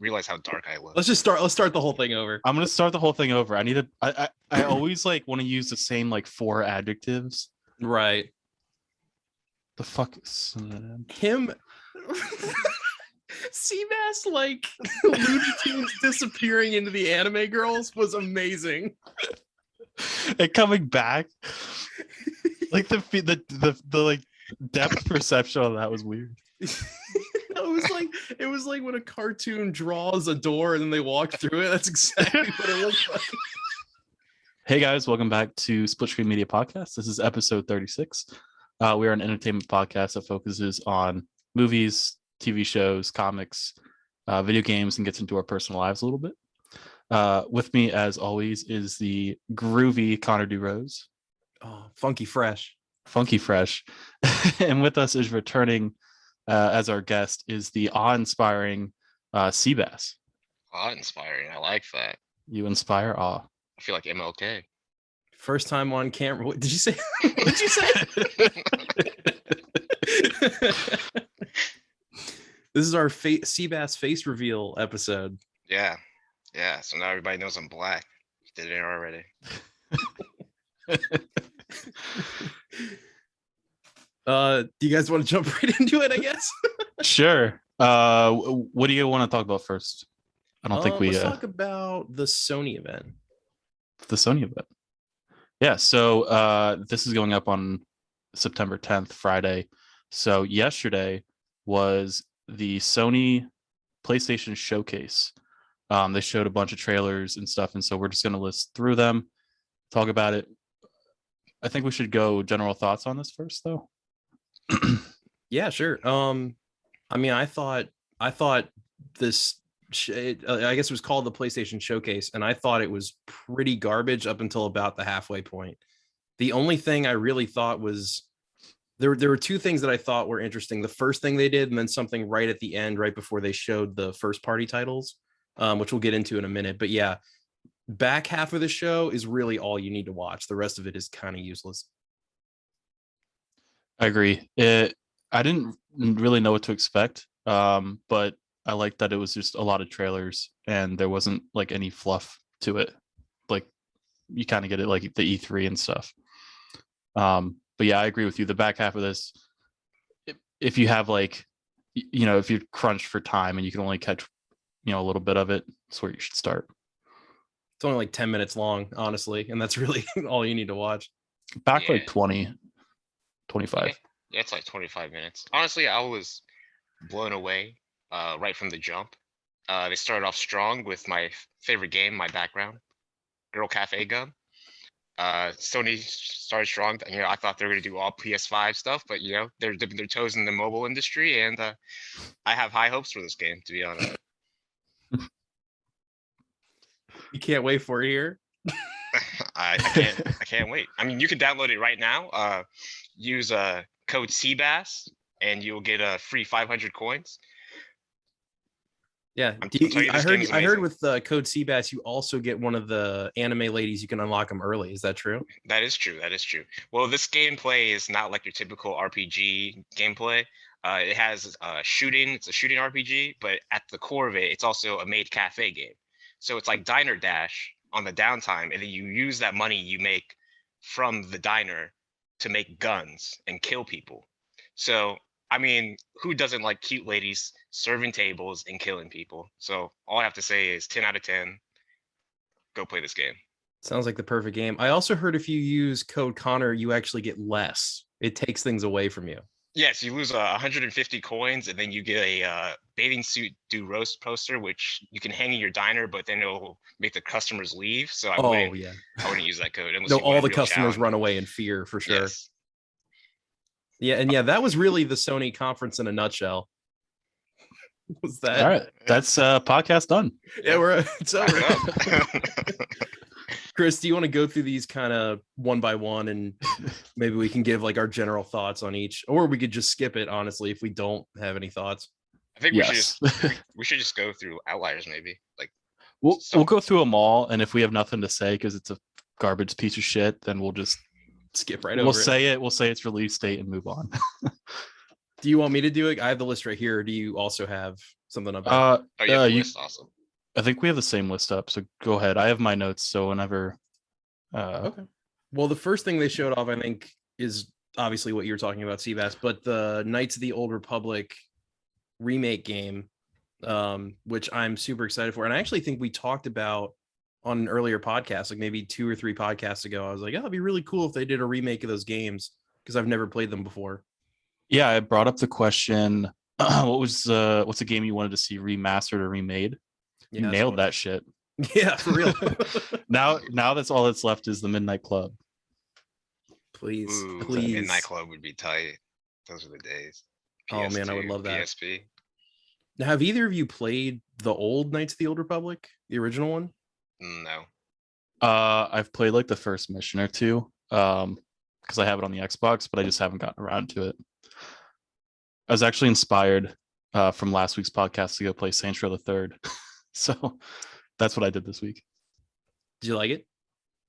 realize how dark I look. Let's start the whole thing over. I'm gonna start the whole thing over. I always like want to use the same like 4 adjectives. Right. The fuck is Him Seabass like Looney Tunes disappearing into the anime girls was amazing. and coming back, like the like depth perception of that was weird. It was like when a cartoon draws a door and then they walk through it. That's exactly what it looks like. Hey guys, welcome back to Split Screen Media Podcast. This is episode 36. We are an entertainment podcast that focuses on movies, TV shows, comics, video games, and gets into our personal lives a little bit. With me, as always, is the groovy Connor DeRose. Oh, funky fresh. And with us is returning as our guest is the awe-inspiring Seabass. Awe-inspiring. I like that. You inspire awe. I feel like MLK. First time on camera. What did you say? What did you say? This is our Seabass face reveal episode. Yeah. So now everybody knows I'm black. Did it already. Do you guys want to jump right into it, I guess? Sure. What do you want to talk about first? I don't think we let's talk about the Sony event. The Sony event. Yeah, so this is going up on September 10th, Friday. So yesterday was the Sony PlayStation Showcase. They showed a bunch of trailers and stuff, and so we're just going to list through them, talk about it. I think we should go general thoughts on this first, though. Yeah, sure. I mean, I thought this, I guess it was called the PlayStation Showcase, and I thought it was pretty garbage up until about the halfway point. The only thing I really thought was there were 2 things that I thought were interesting. The first thing they did, and then something right at the end, right before they showed the first party titles, which we'll get into in a minute. But yeah, back half of the show is really all you need to watch. The rest of it is kind of useless. I agree. I didn't really know what to expect, but I liked that it was just a lot of trailers and there wasn't like any fluff to it. Like you kind of get it like the E3 and stuff. But yeah, I agree with you. The back half of this, if you have like, if you're crunched for time and you can only catch, a little bit of it, that's where you should start. It's only like 10 minutes long, honestly, and that's really all you need to watch. Back like 20, 25. Yeah, it's like 25 minutes. Honestly, I was blown away right from the jump. They started off strong with my favorite game, my background, Girl Cafe Gun. Sony started strong. I thought they were going to do all PS5 stuff, but they're dipping their toes in the mobile industry, and I have high hopes for this game, to be honest. You can't wait for it here. I can't wait. I mean, you can download it right now. Use code Seabass, and you'll get a free 500 coins. Yeah, I heard with the code Seabass, you also get one of the anime ladies. You can unlock them early. Is that true? That is true. Well, this gameplay is not like your typical RPG gameplay. It has shooting. It's a shooting RPG, but at the core of it, it's also a maid cafe game. So it's like Diner Dash on the downtime, and then you use that money you make from the diner to make guns and kill people. So, I mean, who doesn't like cute ladies serving tables and killing people? So all I have to say is 10 out of 10. Go play this game. Sounds like the perfect game. I also heard if you use code Connor, you actually get less. It takes things away from you. Yes, you lose 150 coins, and then you get a bathing suit do roast poster, which you can hang in your diner, but then it'll make the customers leave. So I wouldn't use that code. No, all the customers run away in fear for sure. Yes. Yeah, and that was really the Sony conference in a nutshell. Was that? All right, that's podcast done. Yeah, it's over. Chris, do you want to go through these kind of one by one, and maybe we can give like our general thoughts on each, or we could just skip it, honestly, if we don't have any thoughts. I think we should just go through outliers, maybe. Like we'll go through them all, and if we have nothing to say because it's a garbage piece of shit, then we'll just skip right over. We'll say its release date and move on. Do you want me to do it? I have the list right here. Or do you also have something up there? Oh, you have the list. Awesome. I think we have the same list up, so go ahead. I have my notes, so whenever. Okay. Well, the first thing they showed off, I think, is obviously what you were talking about, Seabass, but the Knights of the Old Republic remake game, which I'm super excited for. And I actually think we talked about on an earlier podcast, like maybe 2 or 3 podcasts ago. I was like, oh, it'd be really cool if they did a remake of those games because I've never played them before. Yeah, I brought up the question. What's a game you wanted to see remastered or remade? You nailed that shit. Yeah, for real. now that's all that's left is the Midnight Club. Please. The Midnight Club would be tight. Those are the days. PS2, oh man, I would love that. PSP. Now, have either of you played the old Knights of the Old Republic, the original one? No. I've played like the first mission or two, because I have it on the Xbox, but I just haven't gotten around to it. I was actually inspired from last week's podcast to go play Saints Row the Third. So that's what I did this week. Did you like it?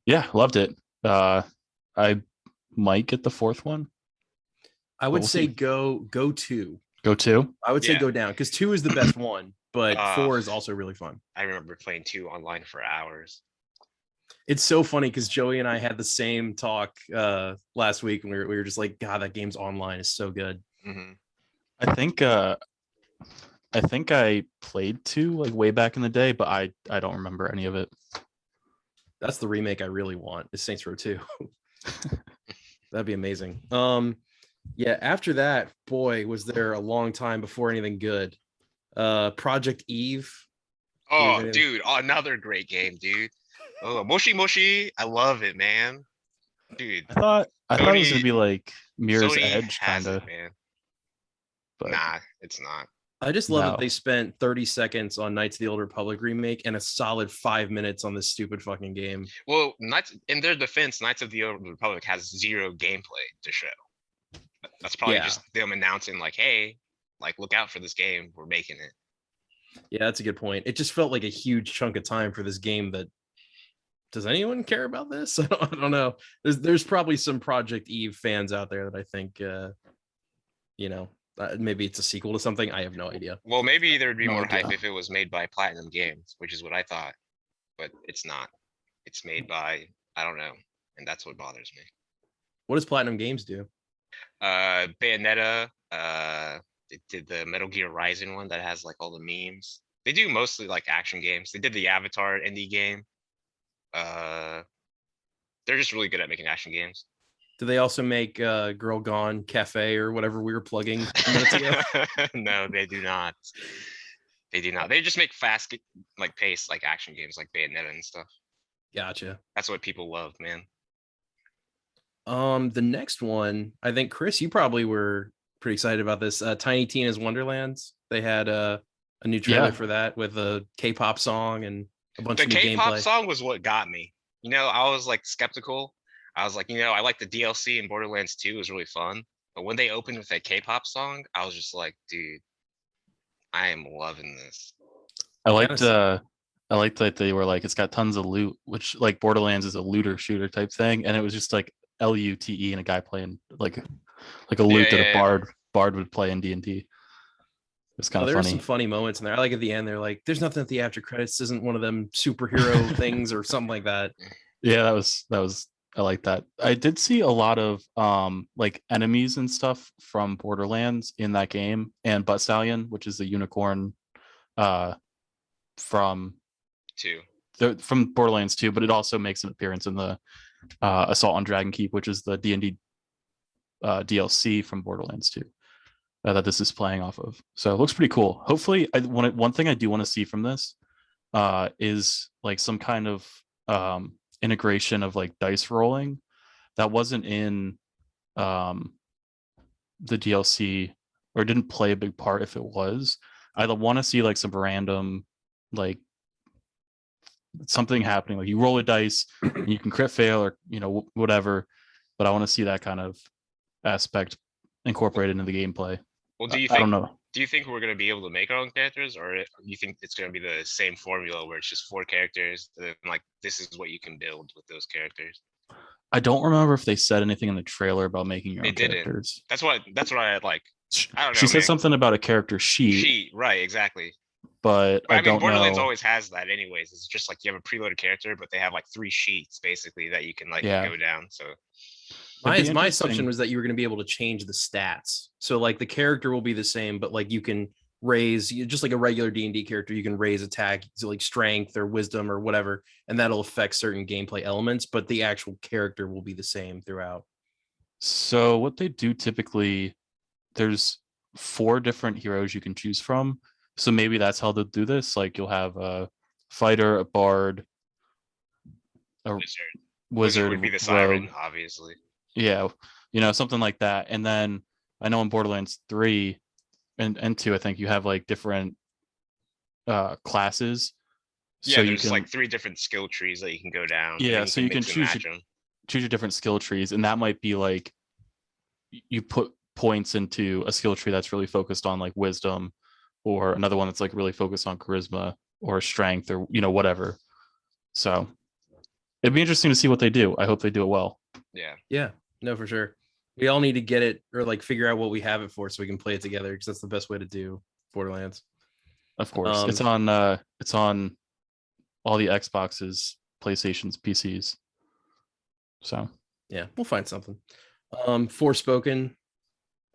Yeah, loved it. I might get the fourth one. I would say go 2. Go 2? I would say go down because 2 is the best one, but 4 is also really fun. I remember playing 2 online for hours. It's so funny because Joey and I had the same talk last week, and we were just like, God, that game's online is so good. Mm-hmm. I think I played 2 like way back in the day, but I don't remember any of it. That's the remake I really want, is Saints Row 2. That'd be amazing. Yeah, after that, boy, was there a long time before anything good. Project Eve. Oh, dude, another great game, dude. Oh, Moshi Moshi, I love it, man. Dude. I thought it was gonna be like Mirror's Edge kind of. Man. But nah, it's not. I just love that they spent 30 seconds on Knights of the Old Republic remake and a solid 5 minutes on this stupid fucking game. Well, in their defense, Knights of the Old Republic has 0 gameplay to show. That's probably just them announcing like, hey, like look out for this game. We're making it. Yeah, that's a good point. It just felt like a huge chunk of time for this game that does anyone care about this? I don't know. There's probably some Project Eve fans out there that I think maybe it's a sequel to something. I have no idea. Well, maybe there'd be more hype if it was made by Platinum Games, which is what I thought, but it's not. It's made by, I don't know, and that's what bothers me. What does Platinum Games do? Bayonetta, they did the Metal Gear Rising one that has like all the memes. They do mostly like action games. They did the Avatar indie game. They're just really good at making action games. Do they also make Girl Gone Cafe or whatever we were plugging minutes ago? No, they do not. They do not. They just make fast, like pace, like action games, like Bayonetta and stuff. Gotcha. That's what people love, man. The next one, I think Chris, you probably were pretty excited about this. Tiny Tina's Wonderlands. They had a new trailer for that with a K-pop song and a bunch of new gameplay. The K-pop song was what got me. I was like skeptical. I was like, I like the DLC in Borderlands 2. It was really fun. But when they opened with that K-pop song, I was just like, dude, I am loving this. I liked that they were like, it's got tons of loot, which like Borderlands is a looter shooter type thing, and it was just like LUTE and a guy playing like a lute that a bard would play in D&D. It's kind of funny. There's some funny moments in there. I like at the end, they're like, there's nothing at the after credits. This isn't one of them superhero things or something like that. Yeah, that was I like that. I did see a lot of like enemies and stuff from Borderlands in that game, and Butt Stallion, which is the unicorn from Borderlands 2, but it also makes an appearance in the Assault on Dragon Keep, which is the D&D DLC from Borderlands 2 that this is playing off of. So it looks pretty cool. Hopefully, one thing I do want to see from this is like some kind of integration of like dice rolling that wasn't in the DLC or didn't play a big part. If it was, I want to see like some random like something happening, like you roll a dice and you can crit fail or whatever, but I want to see that kind of aspect incorporated into the gameplay. Well, I don't know. Do you think we're going to be able to make our own characters, or do you think it's going to be the same formula where it's just 4 characters and like this is what you can build with those characters? I don't remember if they said anything in the trailer about making your own characters. That's what I like. I don't know, She said man. something about a character sheet, Right, exactly. but But I I mean, don't Borderlands know. always has that, anyways. It's just like you have a preloaded character, but they have like 3 sheets basically that you can like Yeah, go down. So it'd be My assumption interesting. was that you were going to be able to change the stats. So like the character will be the same, but like you can just like a regular D&D character, you can raise attack to like strength or wisdom or whatever, and that'll affect certain gameplay elements, but the actual character will be the same throughout. So what they do typically, there's 4 different heroes you can choose from. So maybe that's how they'll do this. Like you'll have a fighter, a bard, a Wizard would wizard, be the rogue. siren, obviously. Yeah, something like that. And then I know in Borderlands 3 and 2, I think you have like different classes. So Yeah, you there's can like 3 different skill trees that you can go down, and yeah, then you so can you can mix and match them. choose your different skill trees, and that might be like you put points into a skill tree that's really focused on like wisdom, or another one that's like really focused on charisma or strength or whatever. So it'd be interesting to see what they do. I hope they do it well. Yeah. Yeah, no, for sure. We all need to get it or like figure out what we have it for so we can play it together because that's the best way to do Borderlands. Of course, it's on all the Xboxes, PlayStations, PCs. So yeah, we'll find something. Forspoken.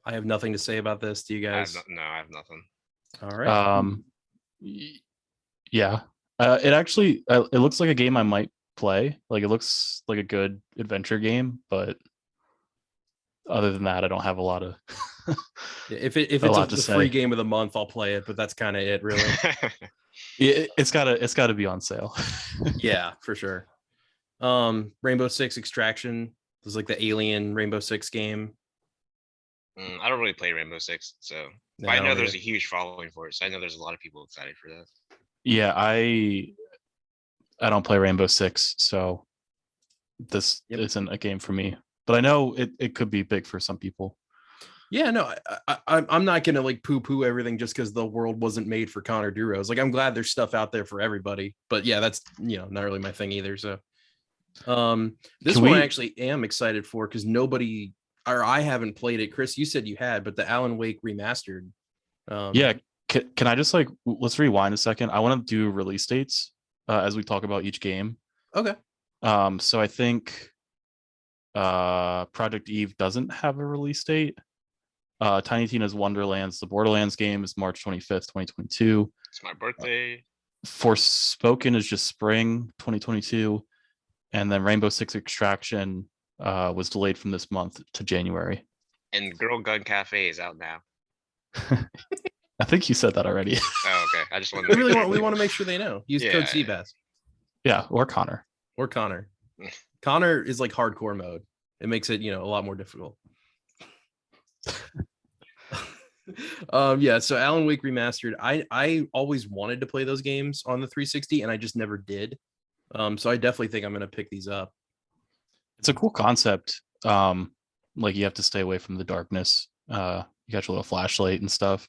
I have nothing to say about this. Do you guys? I have nothing. All right. Yeah. It actually it looks like a game I might play. Like it looks like a good adventure game, but other than that, I don't have a lot of if it's the say. free game of the month, I'll play it, but that's kind of it, really. It's gotta be on sale. Yeah, for sure. Rainbow Six Extraction was like the alien Rainbow Six game. I don't really play Rainbow Six, so No, I know either. there's a huge following for it. So I know there's a lot of people excited for that. Yeah, I don't play Rainbow Six, so this isn't a game for me. But I know it could be big for some people. Yeah, no, I'm not gonna like poo-poo everything just because the world wasn't made for Connor Duros. Like I'm glad there's stuff out there for everybody, but yeah, that's not really my thing either. So this one I actually am excited for because nobody or I haven't played it. Chris, you said you had, but the Alan Wake remastered. Yeah, can I just like let's rewind a second? I want to do release dates as we talk about each game. Okay. So I think Project Eve doesn't have a release date. Tiny Tina's Wonderlands, the Borderlands game, is March 25th, 2022. It's my birthday. Forspoken is just spring 2022. And then Rainbow Six Extraction was delayed from this month to January. And Girl Gun Cafe is out now. I think you said that already. Oh, okay. I just want to we want to make sure they know. Use code Seabass. Yeah, or Connor. Connor is like hardcore mode. It makes it, a lot more difficult. Yeah, so Alan Wake remastered. I always wanted to play those games on the 360 and I just never did. So I definitely think I'm gonna pick these up. It's a cool concept. Like you have to stay away from the darkness. You got your little flashlight and stuff.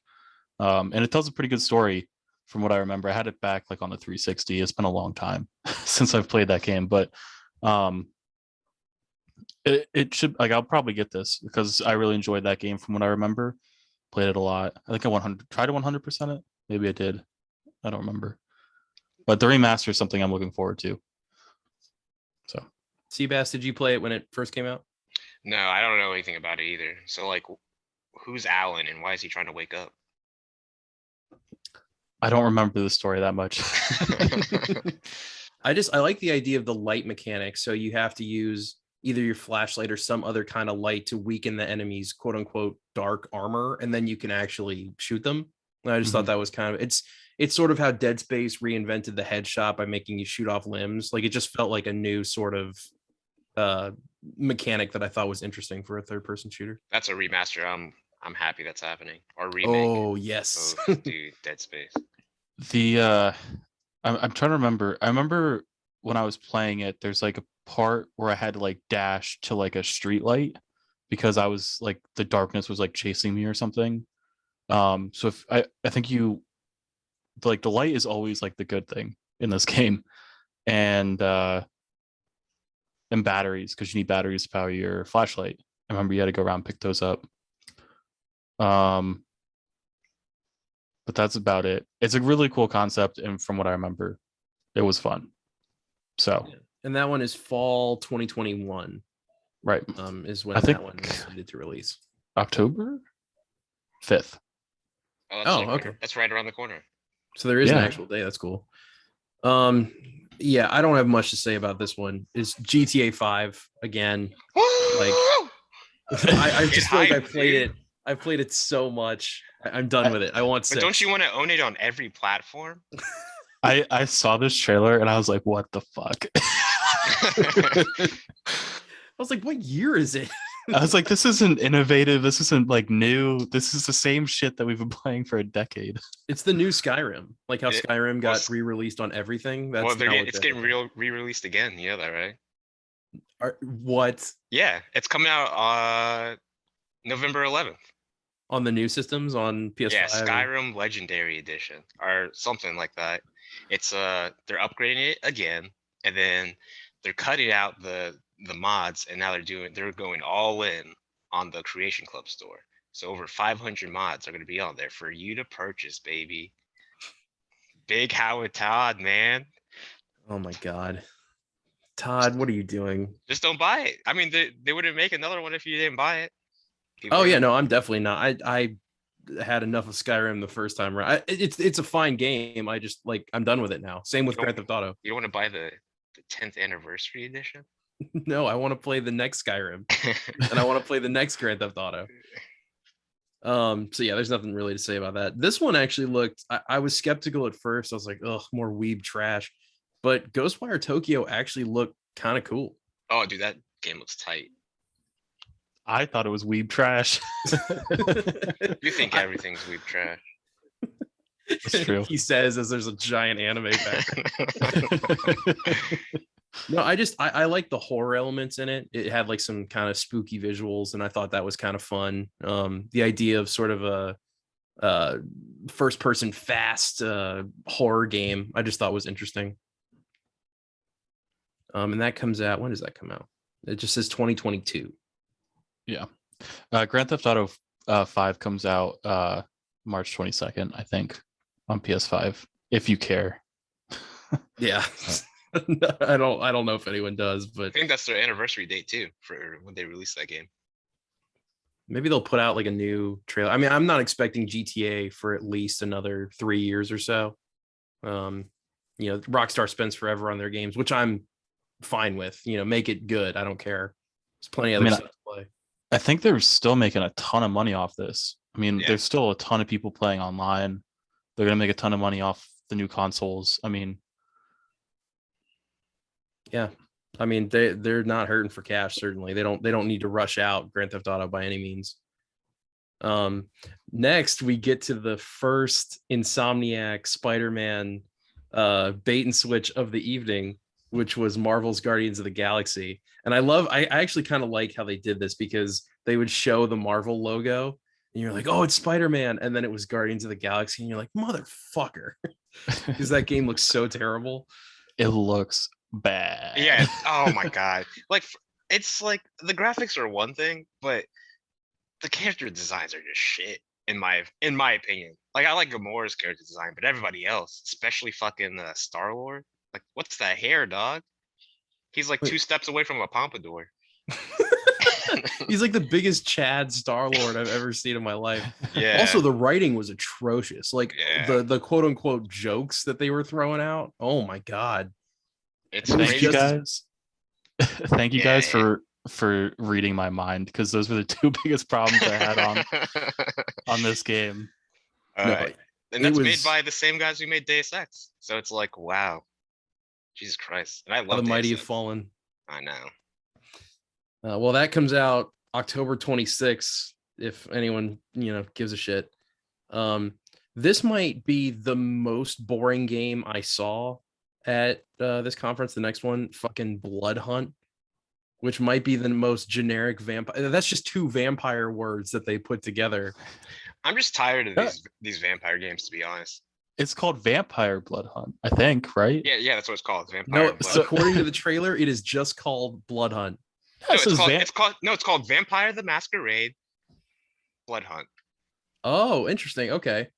And it tells a pretty good story from what I remember. I had it back like on the 360. It's been a long time since I've played that game, but it should, like, I'll probably get this because I really enjoyed that game from what I remember. Played it a lot. I think I tried to 100% it. Maybe I did. I don't remember. But the remaster is something I'm looking forward to. So, Seabass, did you play it when it first came out? No, I don't know anything about it either. So, like, who's Alan and why is he trying to wake up? I don't remember the story that much. I like the idea of the light mechanic. So you have to use either your flashlight or some other kind of light to weaken the enemy's quote unquote dark armor, and then you can actually shoot them. And I just thought that was kind of it's sort of how Dead Space reinvented the headshot by making you shoot off limbs. Like it just felt like a new sort of mechanic that I thought was interesting for a third-person shooter. That's a remaster. I'm happy that's happening. Or remake. Oh yes, dude, Dead Space. I'm trying to remember. I remember when I was playing it, there's like a part where I had to like dash to like a street light because I was like the darkness was like chasing me or something. So if I think you like the light is always like the good thing in this game, and batteries because you need batteries to power your flashlight. I remember you had to go around and pick those up. But that's about it. It's a really cool concept, and from what I remember, it was fun. So, and that one is fall 2021. Right. Is when I think that one is slated to release. October 5th. Oh, okay. That's right around the corner. So there is an actual day. That's cool. Yeah, I don't have much to say about this one. It's GTA 5 again. Like, I just feel like I played it. I played it so much. I'm done with it. I want 6. But don't you want to own it on every platform? I saw this trailer and I was like, what the fuck? I was like, what year is it? I was like, this isn't innovative. This isn't like new. This is the same shit that we've been playing for a decade. It's the new Skyrim. Like how Skyrim got re-released on everything. That's it's getting re-released again. You know that, right? What? Yeah, it's coming out November 11th. On the new systems on PS5. Yeah, Skyrim Legendary Edition or something like that. It's they're upgrading it again, and then they're cutting out the mods, and now they're going all in on the Creation Club store. So over 500 mods are going to be on there for you to purchase, baby. Big Howard Todd, man. Oh my god. Todd, what are you doing? Just don't buy it. I mean, they wouldn't make another one if you didn't buy it. Oh yeah, no, I'm definitely not. I had enough of Skyrim the first time around. It's a fine game. I just I'm done with it now. Same with Grand Theft Auto. You don't want to buy the 10th anniversary edition? No, I want to play the next Skyrim, and I want to play the next Grand Theft Auto. So yeah, there's nothing really to say about that. This one actually looked. I was skeptical at first. I was like, ugh, more weeb trash. But Ghostwire Tokyo actually looked kind of cool. Oh, dude, that game looks tight. I thought it was weeb trash. You think everything's weeb trash. That's true. He says as there's a giant anime background. No, I like the horror elements in it. It had like some kind of spooky visuals, and I thought that was kind of fun. The idea of sort of a first person fast horror game, I just thought was interesting. And that comes out, when does that come out? It just says 2022. Yeah. Grand Theft Auto 5 comes out March 22nd, I think, on PS5, if you care. Yeah. I don't know if anyone does, but I think that's their anniversary date too for when they release that game. Maybe they'll put out like a new trailer. I mean, I'm not expecting GTA for at least another 3 years or so. Rockstar spends forever on their games, which I'm fine with. Make it good. I don't care. There's plenty of other stuff to play. I think they're still making a ton of money off this. I mean, there's still a ton of people playing online. They're gonna make a ton of money off the new consoles. I mean, yeah. I mean, they're not hurting for cash. Certainly, they don't need to rush out Grand Theft Auto by any means. Next, we get to the first Insomniac Spider-Man bait and switch of the evening, which was Marvel's Guardians of the Galaxy. And I actually kind of like how they did this, because they would show the Marvel logo and you're like, oh, it's Spider-Man. And then it was Guardians of the Galaxy. And you're like, motherfucker. Because that game looks so terrible. It looks bad. Yeah. Oh my God. It's like the graphics are one thing, but the character designs are just shit in my opinion. Like, I like Gamora's character design, but everybody else, especially fucking Star-Lord, like, what's that hair, dog? He's like 2 steps away from a pompadour. He's like the biggest Chad Star-Lord I've ever seen in my life. Yeah. Also, the writing was atrocious. Like the quote unquote jokes that they were throwing out. Oh my God. It's Thank you guys. Thank you guys for reading my mind, because those were the 2 biggest problems I had on this game. And that's made by the same guys who made Deus Ex. So it's like, wow. Jesus Christ. And I love the mighty have fallen. I know. Well, that comes out October 26th, if anyone, gives a shit. This might be the most boring game I saw at this conference. The next one, fucking Blood Hunt, which might be the most generic vampire. That's just 2 vampire words that they put together. I'm just tired of these vampire games, to be honest. It's called Vampire Blood Hunt, I think, right? Yeah, that's what it's called. Vampire Blood. So according to the trailer, it is just called Blood Hunt. No, it's called Vampire the Masquerade Blood Hunt. Oh, interesting. Okay.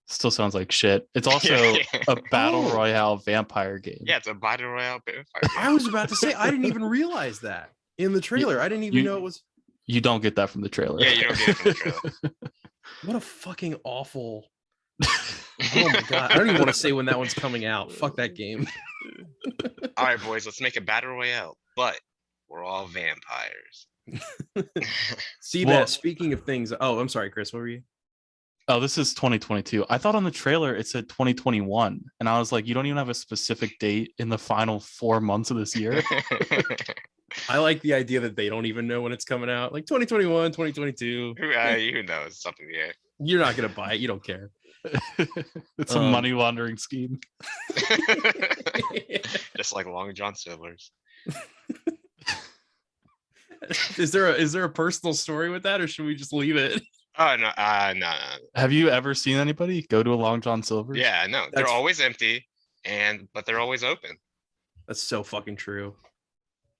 Still sounds like shit. It's also a battle royale vampire game. Yeah, it's a battle royale vampire game. I was about to say I didn't even realize that in the trailer. I didn't even know it was. You don't get that from the trailer. Yeah, you don't get it from the trailer. What a fucking awful. Oh my god! I don't even want to say when that one's coming out. Fuck that game. All right, boys, let's make a battle royale, but we're all vampires. Seabass, Well- speaking of things. Oh, I'm sorry, Chris. What were you? Oh, this is 2022. I thought on the trailer it said 2021, and I was like, you don't even have a specific date in the final 4 months of this year. I like the idea that they don't even know when it's coming out. Like 2021, 2022. Who knows? Something, yeah. You're not gonna buy it. You don't care. It's a money laundering scheme. Just like Long John Silver's. Is there a personal story with that, or should we just leave it? Oh no, no. Have you ever seen anybody go to a Long John Silver's? Yeah, no, they're That's- always empty, but they're always open. That's so fucking true.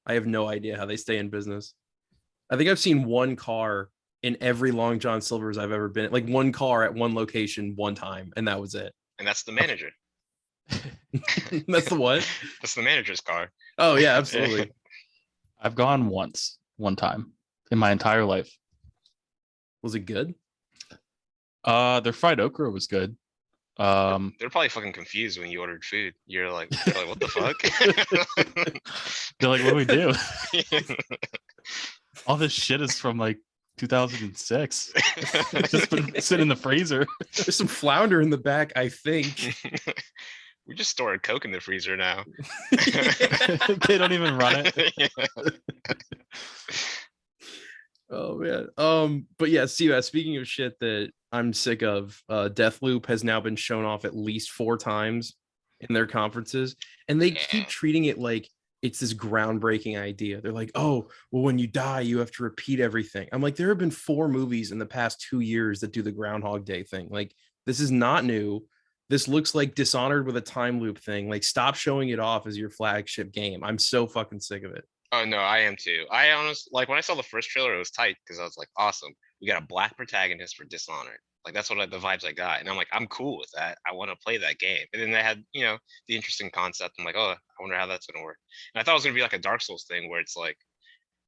I have no idea how they stay in business. I think I've seen one car in every Long John Silver's I've ever been. Like one car at one location one time, and that was it. And that's the manager. That's the what? That's the manager's car. Oh yeah, absolutely. I've gone one time in my entire life. Was it good? Their fried okra was good. They're probably fucking confused when you ordered food. You're like what the fuck? They're like, what do we do? All this shit is from like 2006. It's just been sitting in the freezer. There's some flounder in the back, I think. We just store a Coke in the freezer now. They don't even run it. Yeah. Oh man. But yeah, Seabass, speaking of shit that I'm sick of, Deathloop has now been shown off at least 4 times in their conferences, and they keep treating it like it's this groundbreaking idea. They're like, oh, well, when you die, you have to repeat everything. I'm like, there have been 4 movies in the past 2 years that do the Groundhog Day thing. Like, this is not new. This looks like Dishonored with a time loop thing. Like, stop showing it off as your flagship game. I'm so fucking sick of it. Oh no, I am too. I honestly like when I saw the first trailer, it was tight because I was like, awesome. We got a black protagonist for Dishonored. Like that's what the vibes I got, and I'm like, I'm cool with that. I want to play that game. And then they had, the interesting concept. I'm like, oh, I wonder how that's gonna work. And I thought it was gonna be like a Dark Souls thing where it's like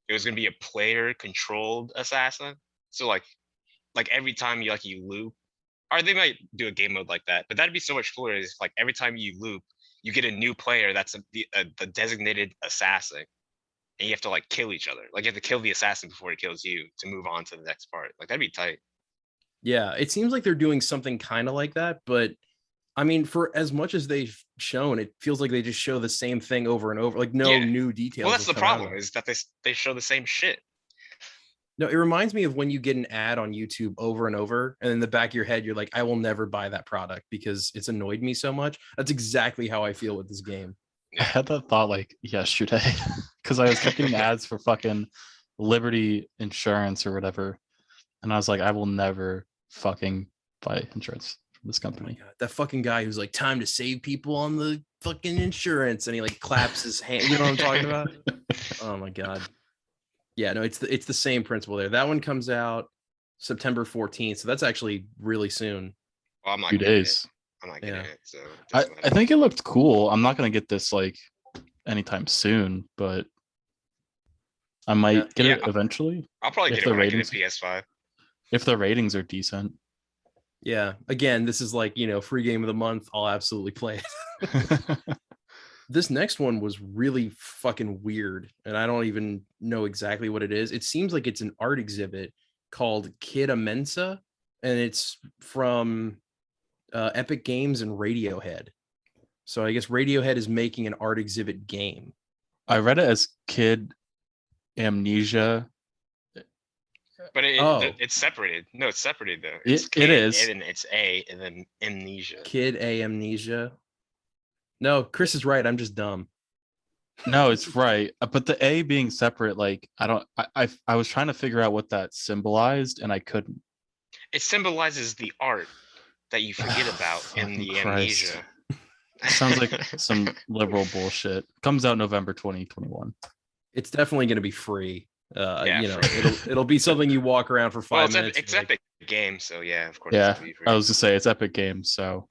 it was gonna be a player-controlled assassin. So like every time you loop, or they might do a game mode like that, but that'd be so much cooler. Is like every time you loop, you get a new player that's the designated assassin. And you have to like kill each other. Like you have to kill the assassin before he kills you to move on to the next part. Like that'd be tight. Yeah, it seems like they're doing something kind of like that, but I mean, for as much as they've shown, it feels like they just show the same thing over and over, like no new details. Well, that's the will come out of problem it. is that they show the same shit. No, it reminds me of when you get an ad on YouTube over and over, and in the back of your head, you're like, I will never buy that product because it's annoyed me so much. That's exactly how I feel with this game. I had that thought like yesterday because I was kept getting ads for fucking Liberty Insurance or whatever, and I was like, I will never fucking buy insurance from this Oh my company. God, that fucking guy who's like, time to save people on the fucking insurance, and he like claps his hand. You know what I'm talking about? Oh my God. Yeah, no, it's the same principle there. That one comes out September 14th, so that's actually really soon. Well, I'm not 2 getting days. it. I'm not getting it. So it I doesn't matter. think it looked cool. I'm not gonna get this like anytime soon, but I might get it eventually I'll probably if get it the when I get a ratings- PS5. if the ratings are decent. Yeah, again, this is like, free game of the month. I'll absolutely play it. This next one was really fucking weird, and I don't even know exactly what it is. It seems like it's an art exhibit called Kid Amensa, and it's from Epic Games and Radiohead. So I guess Radiohead is making an art exhibit game. I read it as Kid Amnesia. But it's separated. No, it's separated though. It's It is. And then it's A and then Amnesia. Kid Amnesia. No, Chris is right. I'm just dumb. No, it's right. But the A being separate, like I was trying to figure out what that symbolized, and I couldn't. It symbolizes the art that you forget about in Fucking the Christ. amnesia. Sounds like some liberal bullshit. Comes out November 2021. It's definitely going to be free. Yeah, you know, it'll be something you walk around for 5 minutes. It's Epic Games, so yeah, of course. Yeah, It's gonna be free. I was to say it's Epic Games, so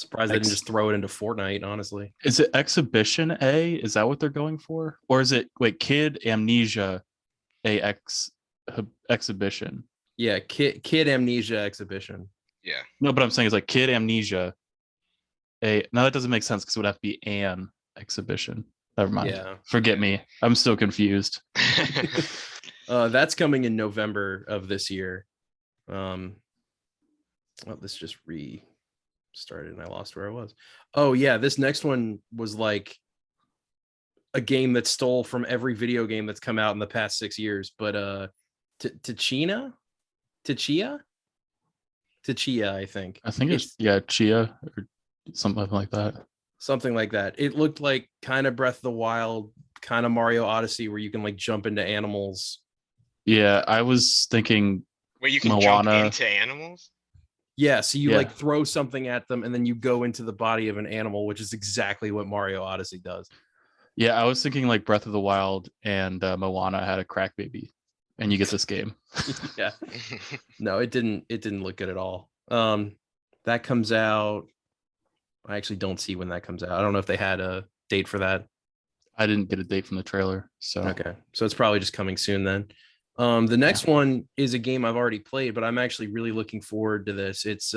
Surprised they didn't just throw it into Fortnite, honestly. is it Exhibition A? Is that what they're going for? Or is it Kid Amnesia Exhibition? Yeah, Kid Amnesia Exhibition. Yeah. No, but I'm saying it's like Kid Amnesia A. No, that doesn't make sense because it would have to be an exhibition. Never mind. Yeah. Forget me. I'm still confused. That's coming in November of this year. This just restarted and I lost where I was. Oh yeah, this next one was like a game that stole from every video game that's come out in the past 6 years. But Tachia, I think. I think it's Chia or something like that. Something like that. It looked like kind of Breath of the Wild, kind of Mario Odyssey, where you can like jump into animals. Yeah, I was thinking. Wait, you can Moana. jump into animals? Yeah, so you like throw something at them and then you go into the body of an animal, which is exactly what Mario Odyssey does. Yeah, I was thinking like Breath of the Wild and Moana had a crack baby, and you get this game. Yeah. No, it didn't look good at all. That comes out. I actually don't see when that comes out. I don't know if they had a date for that. I didn't get a date from the trailer, so Okay. So it's probably just coming soon then. The next one is a game I've already played, but I'm actually really looking forward to this. It's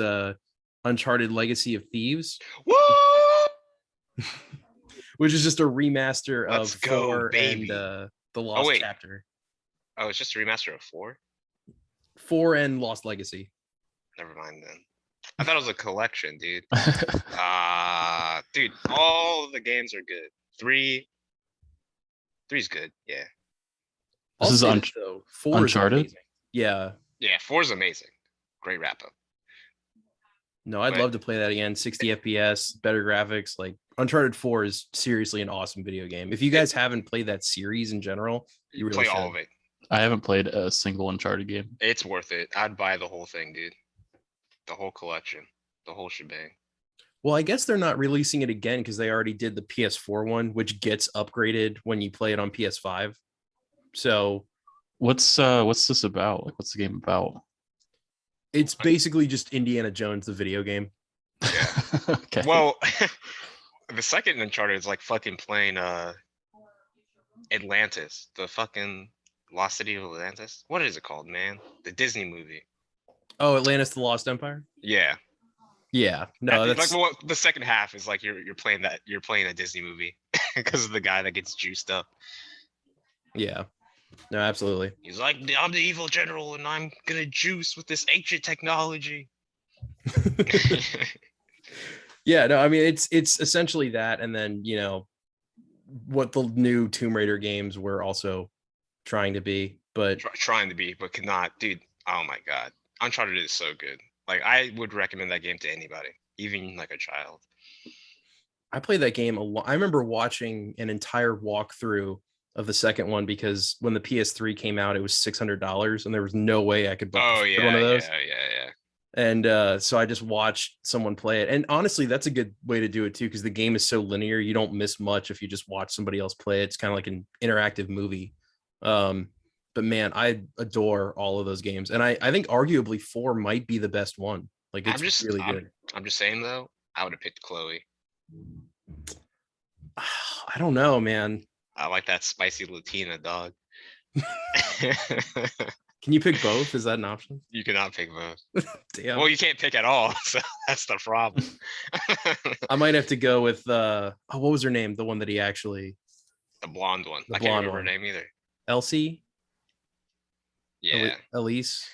Uncharted Legacy of Thieves. Woo! Which is just a remaster Let's of go, 4 baby. and the Lost wait. Chapter. Oh, it's just a remaster of 4? 4 and Lost Legacy. Never mind then. I thought it was a collection, dude. Dude, all the games are good. 3's good, yeah. This is though. 4 Uncharted? Is yeah. Yeah, 4's amazing. Great wrap up. No, I'd love to play that again. 60 FPS, better graphics. Like Uncharted 4 is seriously an awesome video game. If you guys haven't played that series in general, you really play should. all of it. I haven't played a single Uncharted game. It's worth it. I'd buy the whole thing, dude. The whole collection, the whole shebang. Well, I guess they're not releasing it again because they already did the PS4 one, which gets upgraded when you play it on PS5. So, what's this about? Like, what's the game about? It's basically just Indiana Jones, the video game. Yeah. Okay. Well, the second Uncharted is like fucking playing Atlantis, the fucking Lost City of Atlantis. What is it called, man? The Disney movie. Oh, Atlantis: The Lost Empire. Yeah. Yeah. No, that's like the second half is like you're playing a Disney movie because of the guy that gets juiced up. Yeah. No, absolutely. He's like, I'm the evil general, and I'm gonna juice with this ancient technology. Yeah, no, I mean it's essentially that, and then what the new Tomb Raider games were also trying to be, but could not, dude. Oh my god, Uncharted is so good. Like I would recommend that game to anybody, even like a child. I played that game a lot. I remember watching an entire walkthrough of the second one because when the PS3 came out, it was $600, and there was no way I could buy one of those. Yeah. And so I just watched someone play it. And honestly, that's a good way to do it too, because the game is so linear. You don't miss much if you just watch somebody else play it. It's kind of like an interactive movie. But man, I adore all of those games. And I think arguably 4 might be the best one. Like it's really good. I'm just saying though, I would have picked Chloe. I don't know, man. I like that spicy Latina, dog. Can you pick both? Is that an option? You cannot pick both. Damn. Well, you can't pick at all, so that's the problem. I might have to go with what was her name? The one that he actually the blonde one. I can't remember her name either. Elsie? Yeah. Elise?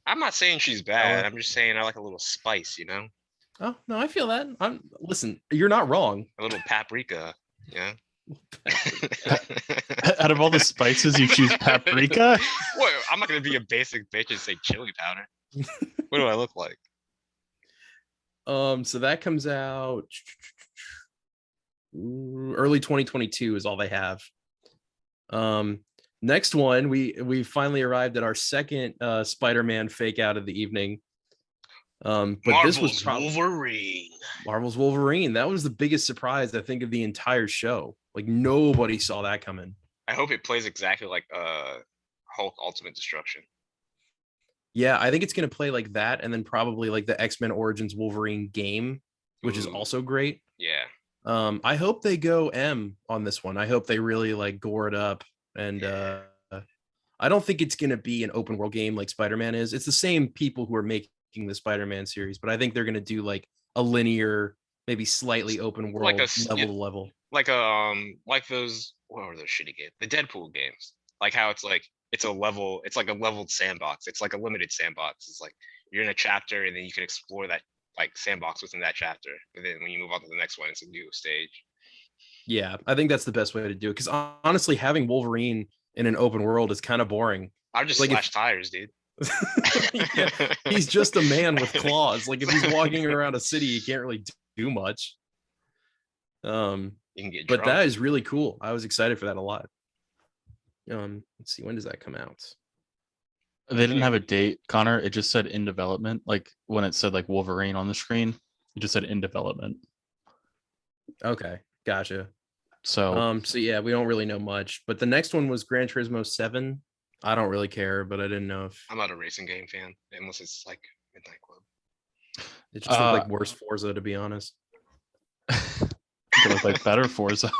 I'm not saying she's bad. I'm just saying I like a little spice, you know? Oh, no, I feel that. Listen, you're not wrong. A little paprika, yeah. Out of all the spices, you choose paprika? Well, I'm not gonna be a basic bitch and say chili powder. What do I look like? So that comes out early 2022 is all they have. Next one, we finally arrived at our second Spider-Man fake out of the evening. But Marvel's this was Wolverine. Marvel's Wolverine. That was the biggest surprise, I think, of the entire show. Like nobody saw that coming. I hope it plays exactly like Hulk Ultimate Destruction. Yeah, I think it's going to play like that, and then probably like the X-Men Origins Wolverine game, which is Ooh. also great. Yeah. I hope they go M on this one. I hope they really like gore it up, and I don't think it's going to be an open world game like Spider-Man is. It's the same people who are making the Spider-Man series, but I think they're going to do like a linear, maybe slightly open world Like a level to level. like those, what were those shitty games? The Deadpool games. Like how it's like it's a leveled sandbox. It's like a limited sandbox. It's like you're in a chapter and then you can explore that like sandbox within that chapter. And then when you move on to the next one, it's a new stage. Yeah, I think that's the best way to do it. Because honestly, having Wolverine in an open world is kind of boring. I'll just Like slash tires, dude. Yeah, he's just a man with claws. Like if he's walking around a city, he can't really do much. You can get But drunk. that is really cool. I was excited for that a lot. Let's see, when does that come out? They didn't have a date, Connor. It just said in development. Like when it said like Wolverine on the screen, it just said in development. Okay, gotcha. So So yeah, we don't really know much. But the next one was Gran Turismo 7. I don't really care, but I didn't know if I'm not a racing game fan unless it's like Midnight Club. it just looked like worse Forza, to be honest. it looked like better Forza.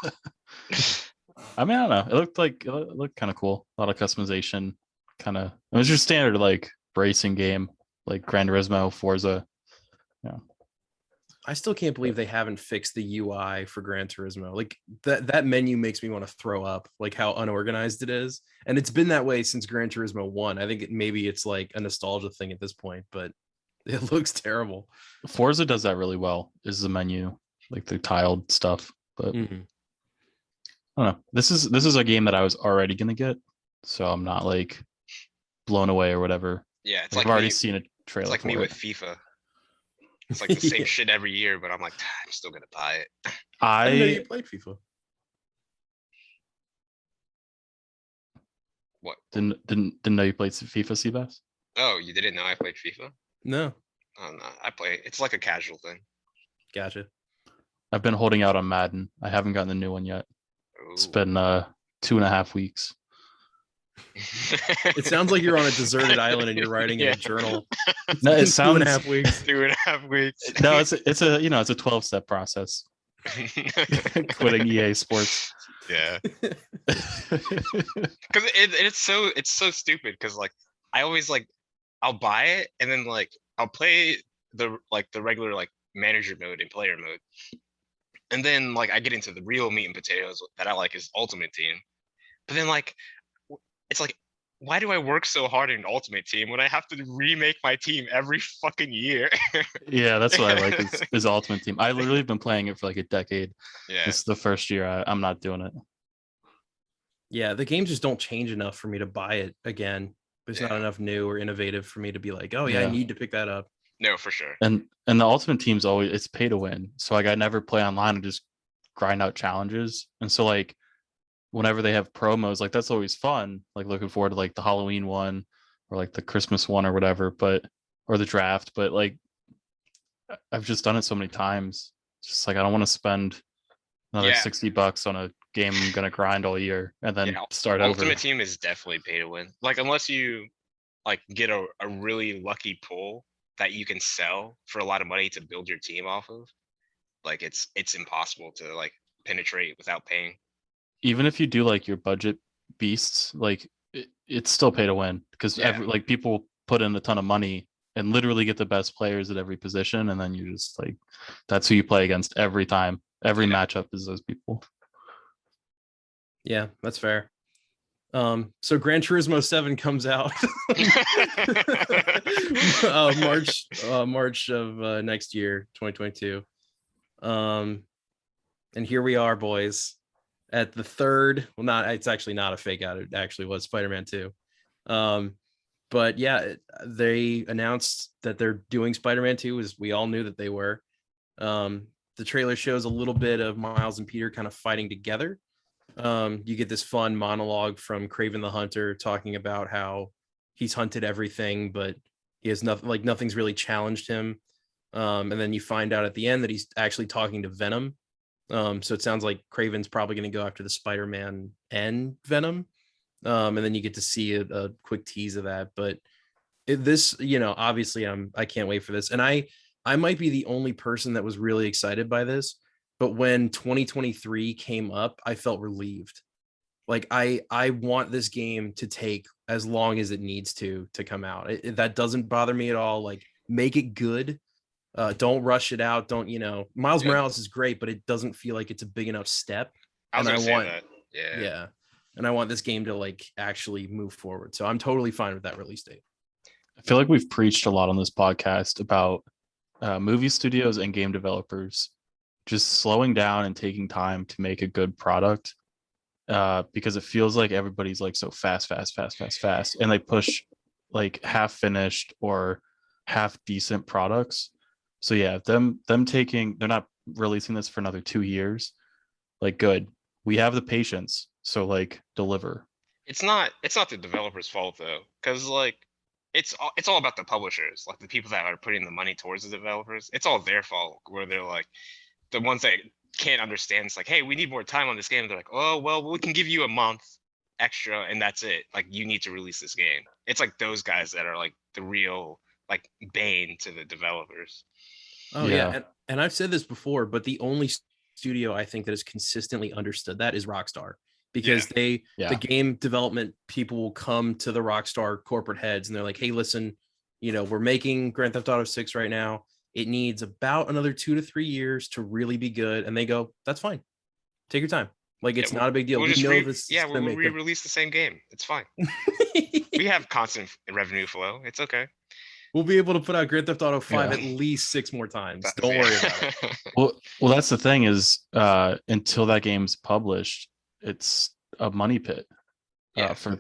I mean, I don't know. It looked kind of cool. A lot of customization. Kind of. It was your standard like racing game, like Gran Turismo, Forza. Yeah. I still can't believe they haven't fixed the UI for Gran Turismo. Like that menu makes me want to throw up, like how unorganized it is. And it's been that way since Gran Turismo 1. I think maybe it's like a nostalgia thing at this point, but it looks terrible. Forza does that really well. Is the menu, like the tiled stuff. But I don't know. This is a game that I was already gonna get, so I'm not like blown away or whatever. Yeah, it's Like, like I've already me, seen a trailer. it's like for me it. with FIFA. It's like the same Yeah. shit every year, but I'm like, I'm still gonna buy it. I didn't know you I played FIFA. What? didn't know you played FIFA, Seabass. Oh, you didn't know I played FIFA? No, Oh no, I play. It's like a casual thing. gotcha. I've been holding out on Madden. I haven't gotten the new one yet. It's Ooh. been 2.5 weeks. It sounds like you're on a deserted island and you're writing in Yeah. a journal. No, it It's 2.5 sounds. weeks. 2.5 weeks. No, it's a 12-step process. Quitting EA Sports. Yeah, because it's so stupid. Because like I always like I'll buy it and then like I'll play the regular like manager mode and player mode, and then like I get into the real meat and potatoes that I like is Ultimate Team. But then like it's like, why do I work so hard in Ultimate Team when I have to remake my team every fucking year? Yeah, that's what I like is Ultimate Team. I literally have been playing it for like a decade. Yeah, This is the first year I'm not doing it. Yeah, the games just don't change enough for me to buy it again. There's not Yeah. enough new or innovative for me to be like, oh yeah, I Yeah. need to pick that up. No, for sure. And the Ultimate Team's always it's pay to win. So like I never play online and just grind out challenges. And so like whenever they have promos, like that's always fun. Like looking forward to like the Halloween one or like the Christmas one or whatever, or the draft. But like I've just done it so many times. It's just like I don't want to spend another Yeah. $60 on a game I'm gonna grind all year and then Yeah, start Ultimate over. Team is definitely pay to win. Like unless you like get a really lucky pull that you can sell for a lot of money to build your team off of, like it's impossible to like penetrate without paying. Even if you do like your budget beasts, like it's still pay to win because Yeah. like people put in a ton of money and literally get the best players at every position, and then you just like that's who you play against every time. Every matchup is those people. Yeah, that's fair. So Gran Turismo 7 comes out March of next year, 2022. And here we are, boys, at the third. Well, it's actually not a fake out. It actually was Spider-Man 2. But yeah, they announced that they're doing Spider-Man 2, as we all knew that they were. The trailer shows a little bit of Miles and Peter kind of fighting together. You get this fun monologue from Kraven the Hunter talking about how he's hunted everything, but he has nothing, like nothing's really challenged him. And then you find out at the end that he's actually talking to Venom. So it sounds like Craven's probably going to go after the Spider-Man and Venom. And then you get to see a quick tease of that. But this, obviously I can't wait for this. And I might be the only person that was really excited by this, but when 2023 came up, I felt relieved. Like I want this game to take as long as it needs to come out. That doesn't bother me at all. Like, make it good. Don't rush it out. Don't, Miles Yeah. Morales is great, but it doesn't feel like it's a big enough step. I was And gonna I say want, that. Yeah. yeah. And I want this game to like actually move forward. So I'm totally fine with that release date. I feel like we've preached a lot on this podcast about movie studios and game developers just slowing down and taking time to make a good product, because it feels like everybody's like so fast, and they push like half finished or half decent products. So yeah, them taking, they're not releasing this for another 2 years. Like, good, we have the patience, so like deliver. It's not the developer's fault though, because like it's all about the publishers, like the people that are putting the money towards the developers. It's all their fault, where they're like the ones that can't understand. It's like, hey, we need more time on this game. They're like, oh well, we can give you a month extra and that's it. Like, you need to release this game. It's like those guys that are like the real like bane to the developers. Oh yeah. And I've said this before, but the only studio I think that has consistently understood that is Rockstar, because the game development people will come to the Rockstar corporate heads and they're like, hey, listen, we're making Grand Theft Auto 6 right now. It needs about another 2 to 3 years to really be good. And they go, that's fine. Take your time. Like, it's not a big deal. We'll we know this. Yeah, we'll re-release the same game. It's fine. We have constant revenue flow. It's okay. We'll be able to put out Grand Theft Auto 5 at least 6 more times. Don't worry about it. Well, that's the thing is, until that game's published, it's a money pit for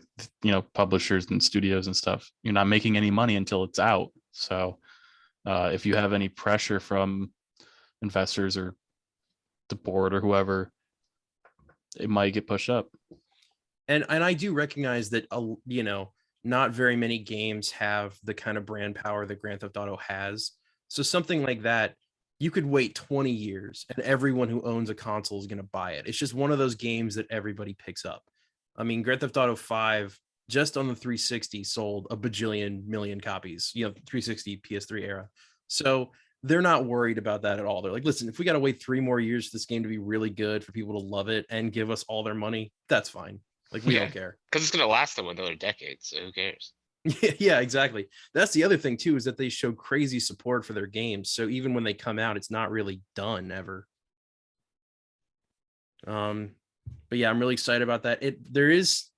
publishers and studios and stuff. You're not making any money until it's out. So if you have any pressure from investors or the board or whoever, it might get pushed up. And I do recognize that not very many games have the kind of brand power that Grand Theft Auto has. So something like that, you could wait 20 years and everyone who owns a console is going to buy it. It's just one of those games that everybody picks up. I mean, Grand Theft Auto 5 just on the 360 sold a bajillion million copies, 360 PS3 era. So they're not worried about that at all. They're like, listen, if we got to wait 3 more years for this game to be really good, for people to love it and give us all their money, that's fine. Like, we don't care. Because it's going to last them another decade, so who cares? Yeah, exactly. That's the other thing, too, is that they show crazy support for their games. So even when they come out, it's not really done ever. But yeah, I'm really excited about that. There's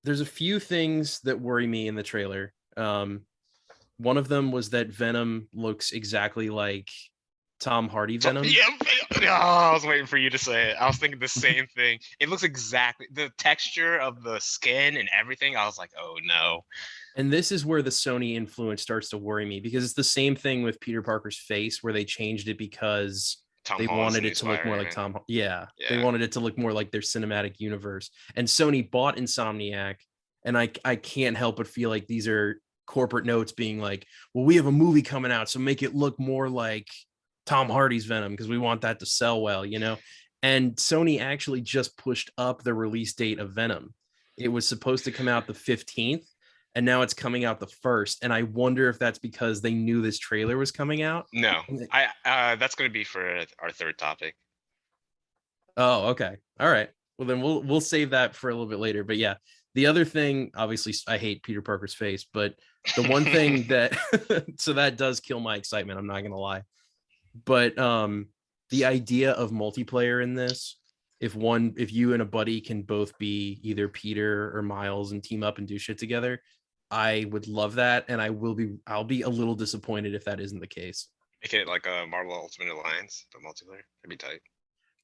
a few things that worry me in the trailer. One of them was that Venom looks exactly like Tom Hardy Venom. Yeah, I was waiting for you to say it. I was thinking the same thing. It looks exactly the texture of the skin and everything. I was like, oh no. And this is where the Sony influence starts to worry me, because it's the same thing with Peter Parker's face, where they changed it because they wanted it to look more like Tom. Yeah, they wanted it to look more like their cinematic universe. And Sony bought Insomniac, and I can't help but feel like these are corporate notes being like, well, we have a movie coming out, so make it look more like Tom Hardy's Venom because we want that to sell well, And Sony actually just pushed up the release date of Venom. It was supposed to come out the 15th, and now it's coming out the 1st. And I wonder if that's because they knew this trailer was coming out. No, that's going to be for our third topic. Oh, okay. All right. Well, then we'll save that for a little bit later. But yeah, the other thing, obviously, I hate Peter Parker's face, but the one thing that so that does kill my excitement. I'm not going to lie. But the idea of multiplayer in this, if you and a buddy can both be either Peter or Miles and team up and do shit together, I would love that. And I'll be a little disappointed if that isn't the case. Make it like a Marvel Ultimate Alliance, but multiplayer. That'd be tight.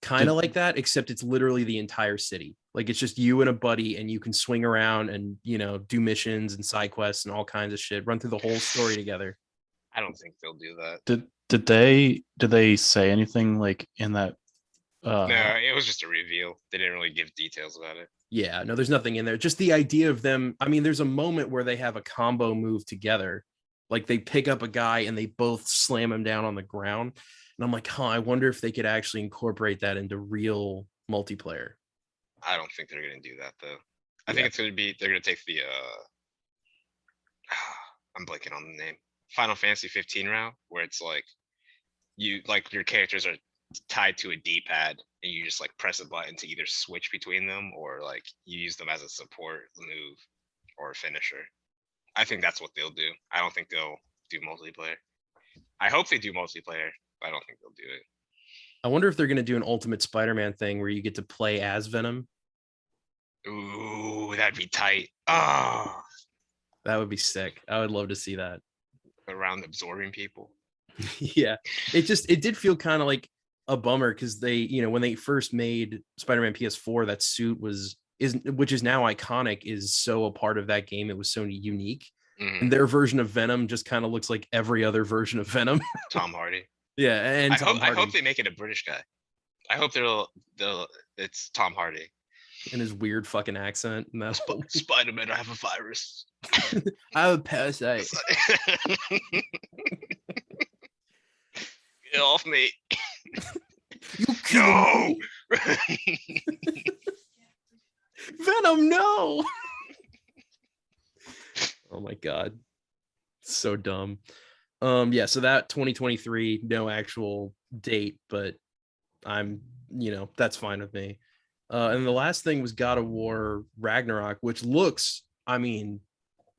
Kind of like that, except it's literally the entire city. Like, it's just you and a buddy, and you can swing around and do missions and side quests and all kinds of shit. Run through the whole story together. I don't think they'll do that. Did they say anything like in that? No, it was just a reveal. They didn't really give details about it. Yeah, no, there's nothing in there. Just the idea of them. I mean, there's a moment where they have a combo move together. Like, they pick up a guy and they both slam him down on the ground. And I'm like, huh, I wonder if they could actually incorporate that into real multiplayer. I don't think they're gonna do that though. I Yeah. think it's gonna be they're gonna take the I'm blanking on the name. Final Fantasy 15 route, where it's like your characters are tied to a D-pad and you just like press a button to either switch between them or like you use them as a support move or a finisher. I think that's what they'll do. I don't think they'll do multiplayer. I hope they do multiplayer, but I don't think they'll do it. I wonder if they're going to do an Ultimate Spider-Man thing where you get to play as Venom. Ooh, that'd be tight. Ah, That would be sick. I would love to see that. around absorbing people. Yeah, it did feel kind of like a bummer because they, when they first made Spider-Man PS4, that suit which is now iconic, is so a part of that game. It was so unique. And their version of Venom just kind of looks like every other version of Venom. Tom Hardy. Yeah, and I hope they make it a British guy. I hope it's Tom Hardy. In his weird fucking accent. And that's Spider-Man, I have a virus. I have a parasite. Get off me. You No. Venom, no. Oh my god. So dumb. Yeah, so that 2023, no actual date, but that's fine with me. And the last thing was God of War Ragnarok, which looks,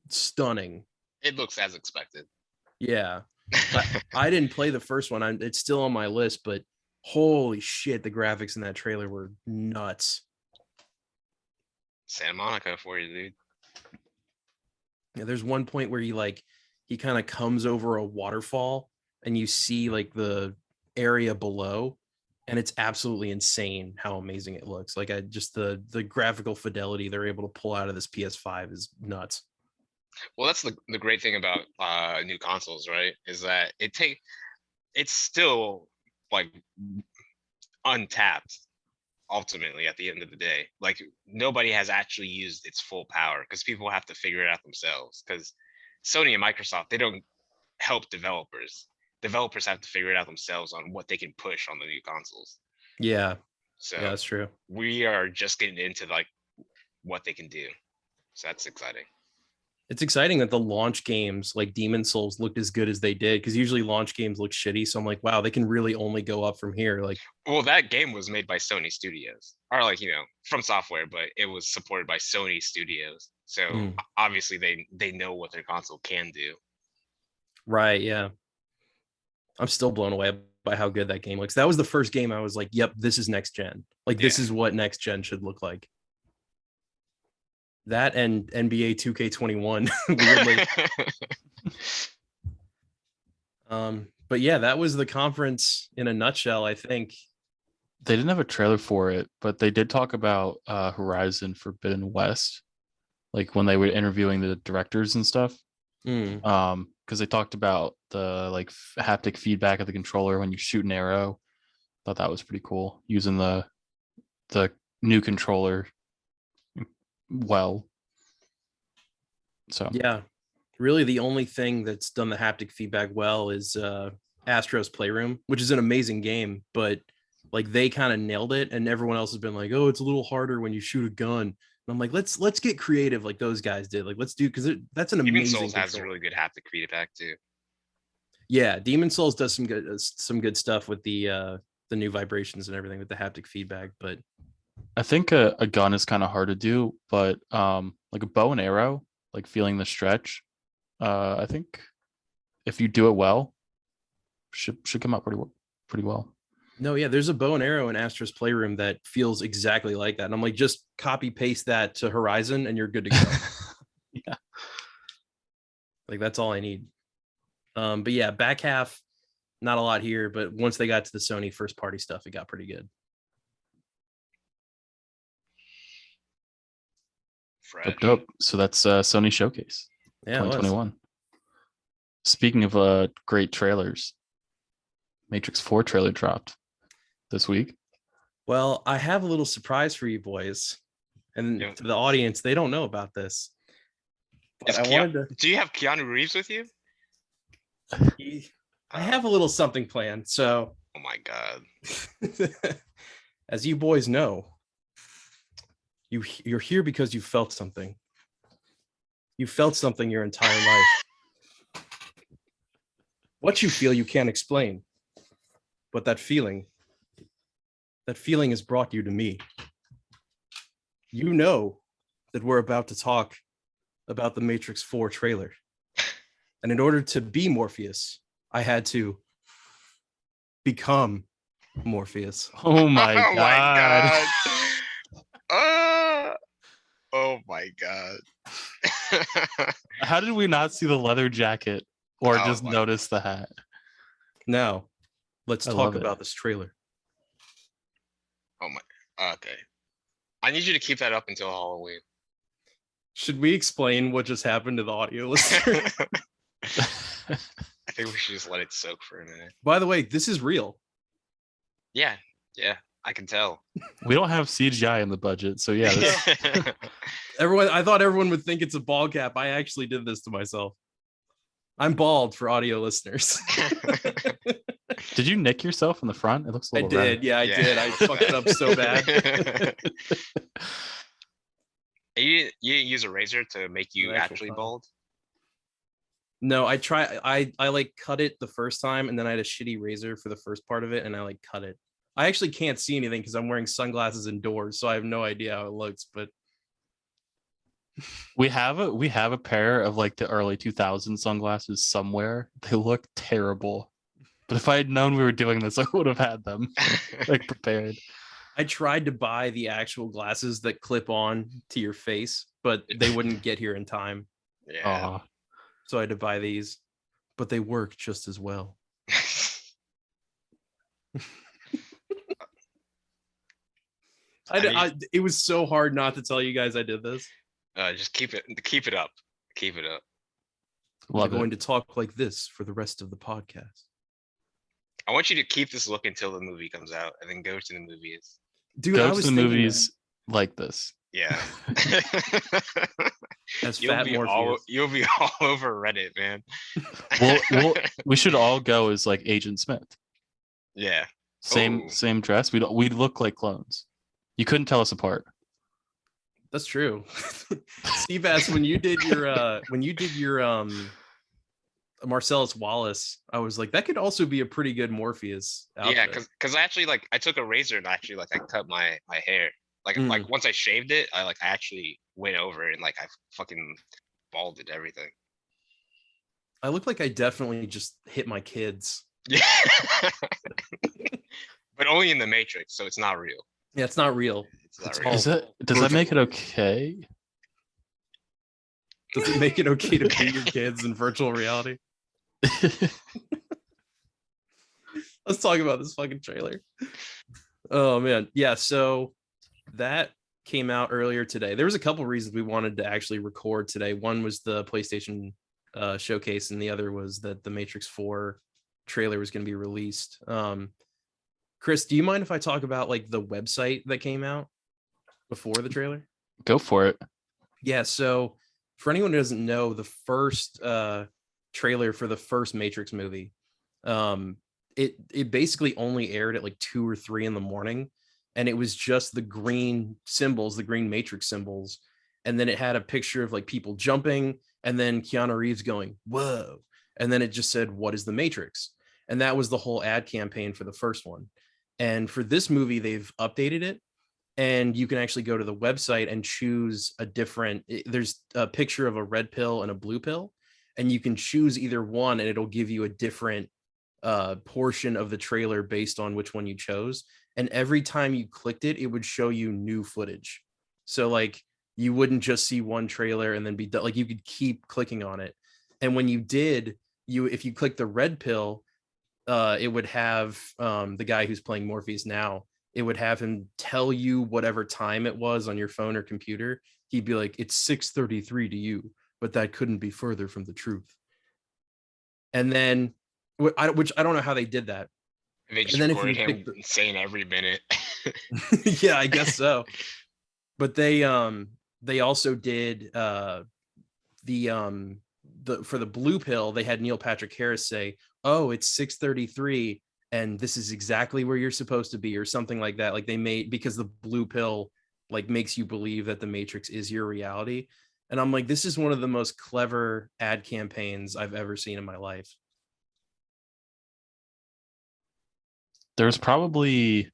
stunning. It looks as expected. Yeah. I didn't play the first one. It's still on my list, but holy shit, the graphics in that trailer were nuts. Santa Monica for you, dude. Yeah, there's one point where he kind of comes over a waterfall and you see like the area below, and it's absolutely insane how amazing it looks. Like the graphical fidelity they're able to pull out of this PS5 is nuts. Well, that's the great thing about new consoles, right? Is that it's still like untapped ultimately at the end of the day. Like nobody has actually used its full power because people have to figure it out themselves, because Sony and Microsoft, they don't help developers. Developers have to figure it out themselves on what they can push on the new consoles. Yeah. So yeah, that's true. We are just getting into like what they can do. So that's exciting. It's exciting that the launch games like Demon Souls looked as good as they did, because usually launch games look shitty. So I'm like, wow, they can really only go up from here. Like, well, that game was made by Sony Studios, or like, From Software, but it was supported by Sony Studios. So obviously they know what their console can do. Right. Yeah. I'm still blown away by how good that game looks. That was the first game I was like, yep, this is next gen. Like, this is what next gen should look like. That and NBA 2K21 weirdly. But yeah, that was the conference in a nutshell. I think they didn't have a trailer for it, but they did talk about Horizon Forbidden West, like when they were interviewing the directors and stuff. Because they talked about the like haptic feedback of the controller when you shoot an arrow. Thought that was pretty cool, using the new controller well. So yeah, really the only thing that's done the haptic feedback well is Astro's Playroom, which is an amazing game, but like they kind of nailed it, and everyone else has been like, oh, it's a little harder when you shoot a gun. And I'm like, let's get creative like those guys did. Like, let's do, because that's an amazing Demon Souls control. has really good haptic feedback too. Yeah, Demon Souls does some good stuff with the new vibrations and everything with the haptic feedback. But I think a gun is kind of hard to do, but like a bow and arrow, like feeling the stretch, I think if you do it well, should come out pretty well. No, yeah, there's a bow and arrow in Astro's Playroom that feels exactly like that. And I'm like, just copy paste that to Horizon and you're good to go. Yeah. Like, that's all I need. But yeah, back half, not a lot here, but once they got to the Sony first party stuff, it got pretty good. Dope. So that's Sony Showcase 2021. Speaking of great trailers, Matrix 4 trailer dropped this week. Well, I have a little surprise for you boys, and to the audience, they don't know about this. But do you have Keanu Reeves with you? I have a little something planned. So my god. As you boys know, you're here because you felt something. You felt something your entire life. What you feel you can't explain, but that feeling has brought you to me. You know that we're about to talk about the Matrix 4 trailer. And in order to be Morpheus, I had to become Morpheus. Oh my Oh my god. god. Oh my god. How did we not see the leather jacket or Oh just my- notice the hat? Now, let's I talk love it. about this trailer. Oh my. Okay. I need you to keep that up until Halloween. Should we explain what just happened to the audio listener? I think we should just let it soak for a minute. By the way, this is real. Yeah. Yeah. I can tell. We don't have CGI in the budget, so yeah. This, I thought everyone would think it's a bald cap. I actually did this to myself. I'm bald for audio listeners. did you nick yourself in the front? It looks a I little red. did. Yeah, I did. I fucked it up so bad. You didn't use a razor to make you An actual actually file. bald? No, I like cut it the first time, and then I had a shitty razor for the first part of it, and I like cut it. I actually can't see anything because I'm wearing sunglasses indoors, so I have no idea how it looks. But We have a pair of like the early 2000s sunglasses somewhere. They look terrible. But if I had known we were doing this, I would have had them like prepared. I tried to buy the actual glasses that clip on to your face, but they wouldn't get here in time. Yeah. Aw. So I had to buy these, but they work just as well. It was so hard not to tell you guys I did this. Just keep it up. Keep it up. Love We're going it. to talk like this for the rest of the podcast. I want you to keep this look until the movie comes out and then go to the movies. Dude, Go I to was the thinking movies like this. Yeah. as Fat you'll Morpheus. be all over Reddit, man. We should all go as like Agent Smith. Yeah. Same dress. We'd look like clones. You couldn't tell us apart. That's true. Seabass, when you did your Marcellus Wallace, I was like, that could also be a pretty good Morpheus outfit. Yeah, because I actually I took a razor and I cut my hair. Like once I shaved it, I actually went over and I fucking balded everything. I look like I definitely just hit my kids. Yeah. But only in the Matrix, so it's not real. Yeah, it's not real. It's not It's real. all- Does that make it okay? Does it make it okay to be your kids in virtual reality? Let's talk about this fucking trailer. Oh man. Yeah, so that came out earlier today. There was a couple reasons we wanted to actually record today. One was the PlayStation showcase, and the other was that the Matrix 4 trailer was going to be released. Chris, do you mind if I talk about the website that came out before the trailer? Go for it. Yeah, so for anyone who doesn't know, the first trailer for the first Matrix movie, it basically only aired at 2 or 3 in the morning, and it was just the green symbols, the green Matrix symbols, and then it had a picture of people jumping, and then Keanu Reeves going, "Whoa," and then it just said, "What is the Matrix?" And that was the whole ad campaign for the first one. And for this movie, they've updated it, and you can actually go to the website and choose there's a picture of a red pill and a blue pill, and you can choose either one, and it'll give you a different portion of the trailer based on which one you chose. And every time you clicked it, it would show you new footage. So you wouldn't just see one trailer and then be done. You could keep clicking on it. And when you did, if you click the red pill, it would have the guy who's playing Morpheus now, it would have him tell you whatever time it was on your phone or computer. He'd be like, "It's 6:33 to you, but that couldn't be further from the truth." And then, which I don't know how they did that. They just And then if recorded you him pick saying every minute. Yeah, I guess so. But they also did for the blue pill, they had Neil Patrick Harris say, "Oh, it's 6:33, and this is exactly where you're supposed to be, or something like that. Like they made, because the blue pill like makes you believe that the Matrix is your reality. And I'm like, this is one of the most clever ad campaigns I've ever seen in my life. There's probably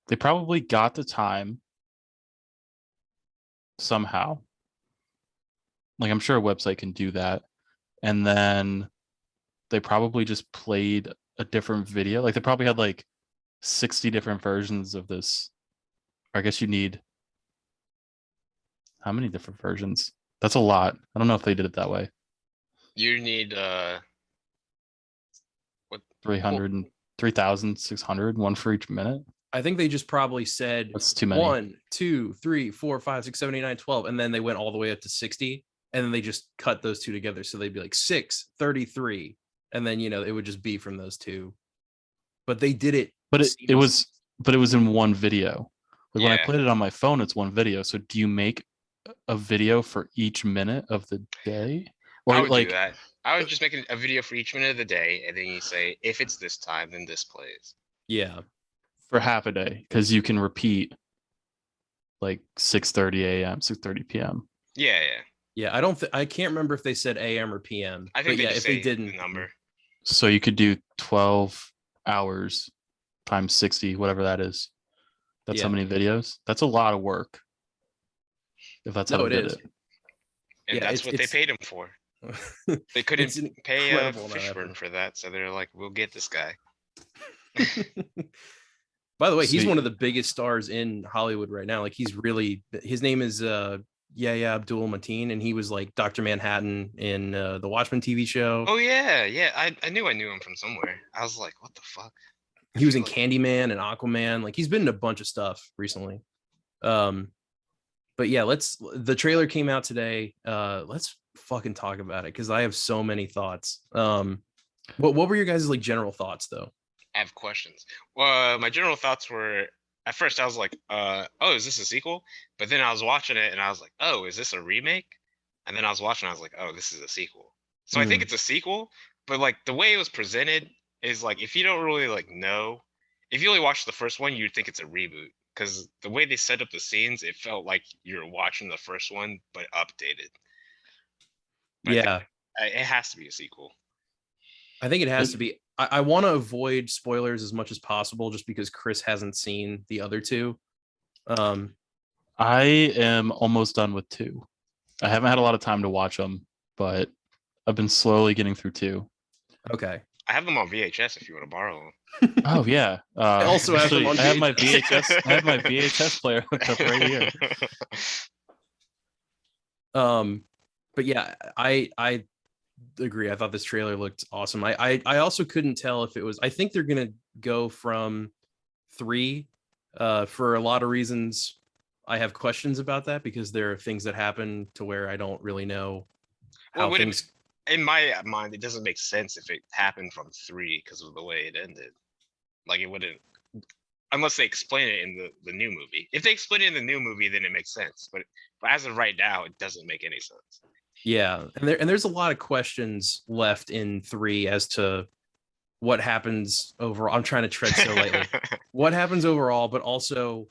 they probably got the time somehow. Like I'm sure a website can do that. And then they probably just played a different video. Like they probably had like 60 different versions of this. I guess you need how many different versions? That's a lot. I don't know if they did it that way. You need what? 300 and 3,600, one for each minute. I think they just probably said That's too many. 1, 2, 3, 4, 5, 6, 7, 8, 9, 12, and then they went all the way up to 60, and then they just cut those two together. So they'd be like 6, 33, and then it would just be from those two. But they did it. But it was in one video. Like when I Yeah. played it on my phone, it's one video. So do you make a video for each minute of the day? Or I would like do that. I would just make a video for each minute of the day, and then you say, if it's this time, then this plays. Yeah. for half a day, because you can repeat like 6:30 a.m., 6:30 p.m. Yeah, yeah. Yeah, I can't remember if they said AM or PM. I think but yeah, just if they say didn't, the number. So you could do 12 hours times 60, whatever that is. That's how Yeah. many videos. That's a lot of work. If that's how No, they it did is. it. And Yeah, that's what they paid him for. They couldn't It's an pay incredible amount of Fishburne effort. for that, so they're like, "We'll get this guy." By the way, he's So- one of the biggest stars in Hollywood right now. Like his name is Yahya Abdul Mateen, and he was like Dr. Manhattan in the Watchmen TV show. Oh yeah, yeah. I knew him from somewhere. I was like, "What the fuck?" He was in like- Candyman and Aquaman. Like he's been in a bunch of stuff recently. But yeah, the trailer came out today. Let's fucking talk about it, because I have so many thoughts. What were your guys' like general thoughts though? I have questions. Well, my general thoughts were, at first I was like, oh, is this a sequel? But then I was watching it and I was like, oh, is this a remake? And then I was watching, I was like, oh, this is a sequel. So I think it's a sequel, but like the way it was presented is like, if you don't really like know, if you only watch the first one, you'd think it's a reboot, because the way they set up the scenes, it felt like you're watching the first one but updated. But Yeah, it has to be a sequel. I think it has to be. I want to avoid spoilers as much as possible, just because Chris hasn't seen the other two. I am almost done with 2. I haven't had a lot of time to watch them, but I've been slowly getting through 2. Okay. I have them on VHS if you want to borrow them. Oh yeah. I also have them on I have my VHS. VHS. I have my VHS player hooked up right here. But yeah, I agree. I thought this trailer looked awesome. I also couldn't tell if it was. I think they're gonna go from 3, for a lot of reasons. I have questions about that, because there are things that happen to where I don't really know how Well, things. in my mind, it doesn't make sense if it happened from 3 because of the way it ended. Like it wouldn't, unless they explain it in the new movie. If they explain it in the new movie, then it makes sense. But as of right now, it doesn't make any sense. Yeah, and there's a lot of questions left in 3 as to what happens overall. I'm trying to tread so lightly. What happens overall, but also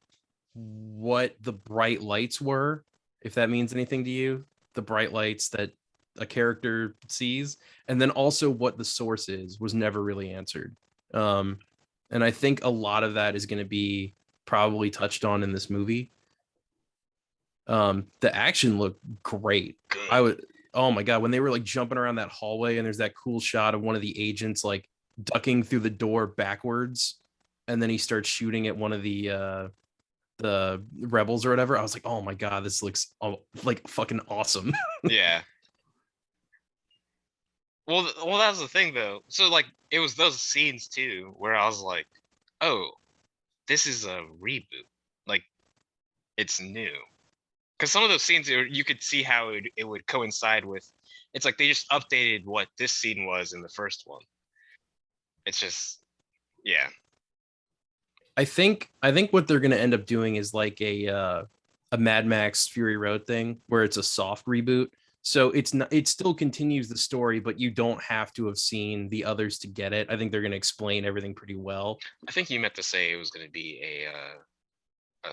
what the bright lights were, if that means anything to you. The bright lights that a character sees, and then also what the source is, was never really answered. And I think a lot of that is going to be probably touched on in this movie. The action looked great. Oh my god, when they were like jumping around that hallway, and there's that cool shot of one of the agents like ducking through the door backwards, and then he starts shooting at one of the rebels or whatever. I was like, oh my god, this looks like fucking awesome. Yeah. Well, that was the thing though. So like, it was those scenes too where I was like, oh, this is a reboot. Like, it's new. Because some of those scenes, you could see how it would coincide with. It's like they just updated what this scene was in the first one. It's just, yeah. I think what they're gonna end up doing is like a Mad Max Fury Road thing, where it's a soft reboot. So it's not, it still continues the story, but you don't have to have seen the others to get it. I think they're going to explain everything pretty well. I think you meant to say it was going to be a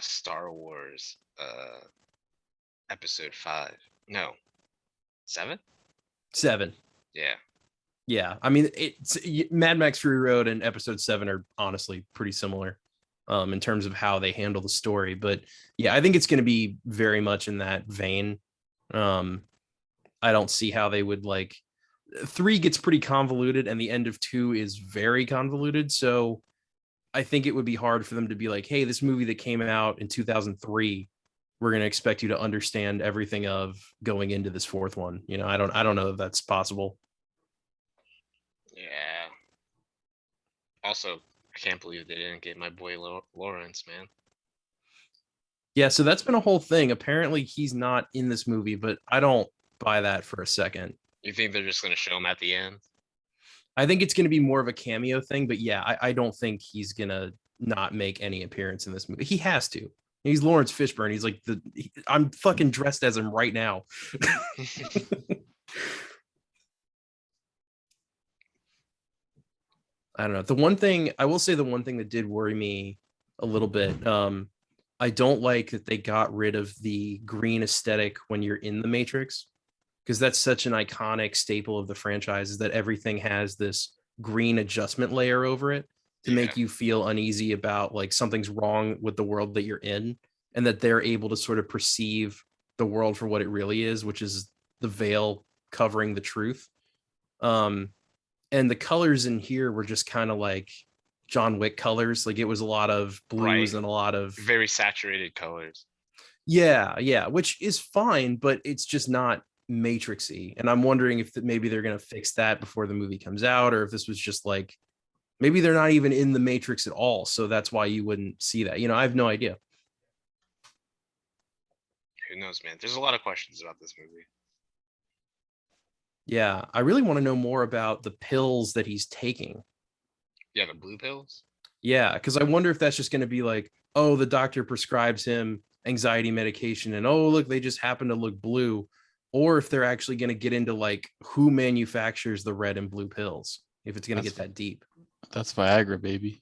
Star Wars episode 5. No, 7. 7. Yeah. Yeah, I mean, it's Mad Max Fury Road and Episode 7 are honestly pretty similar in terms of how they handle the story. But yeah, I think it's going to be very much in that vein. I don't see how they would like 3 gets pretty convoluted and the end of 2 is very convoluted. So I think it would be hard for them to be like, hey, this movie that came out in 2003, we're going to expect you to understand everything of going into this 4th one. You know, I don't know if that's possible. Yeah. Also, I can't believe they didn't get my boy Lawrence, man. Yeah, so that's been a whole thing. Apparently he's not in this movie, but I don't buy that for a second. You think they're just gonna show him at the end? I think it's going to be more of a cameo thing, but yeah, I don't think he's going to not make any appearance in this movie. He has to. He's Lawrence Fishburne. He's like I'm fucking dressed as him right now. I don't know. The one thing I will say, the one thing that did worry me a little bit, I don't like that they got rid of the green aesthetic when you're in the Matrix, because that's such an iconic staple of the franchise, is that everything has this green adjustment layer over it to make you feel uneasy about like something's wrong with the world that you're in, and that they're able to sort of perceive the world for what it really is, which is the veil covering the truth. And the colors in here were just kind of like John Wick colors. Like it was a lot of blues and a lot of very saturated colors. Yeah, which is fine, but it's just not Matrixy. And I'm wondering if maybe they're going to fix that before the movie comes out, or if this was just like maybe they're not even in the Matrix at all, so that's why you wouldn't see that. You know, I have no idea. Who knows, man? There's a lot of questions about this movie. Yeah, I really want to know more about the pills that he's taking. Yeah, the blue pills? Yeah, because I wonder if that's just going to be like, oh, the doctor prescribes him anxiety medication and oh, look, they just happen to look blue. Or if they're actually going to get into like who manufactures the red and blue pills, if it's going to get that deep. That's Viagra, baby.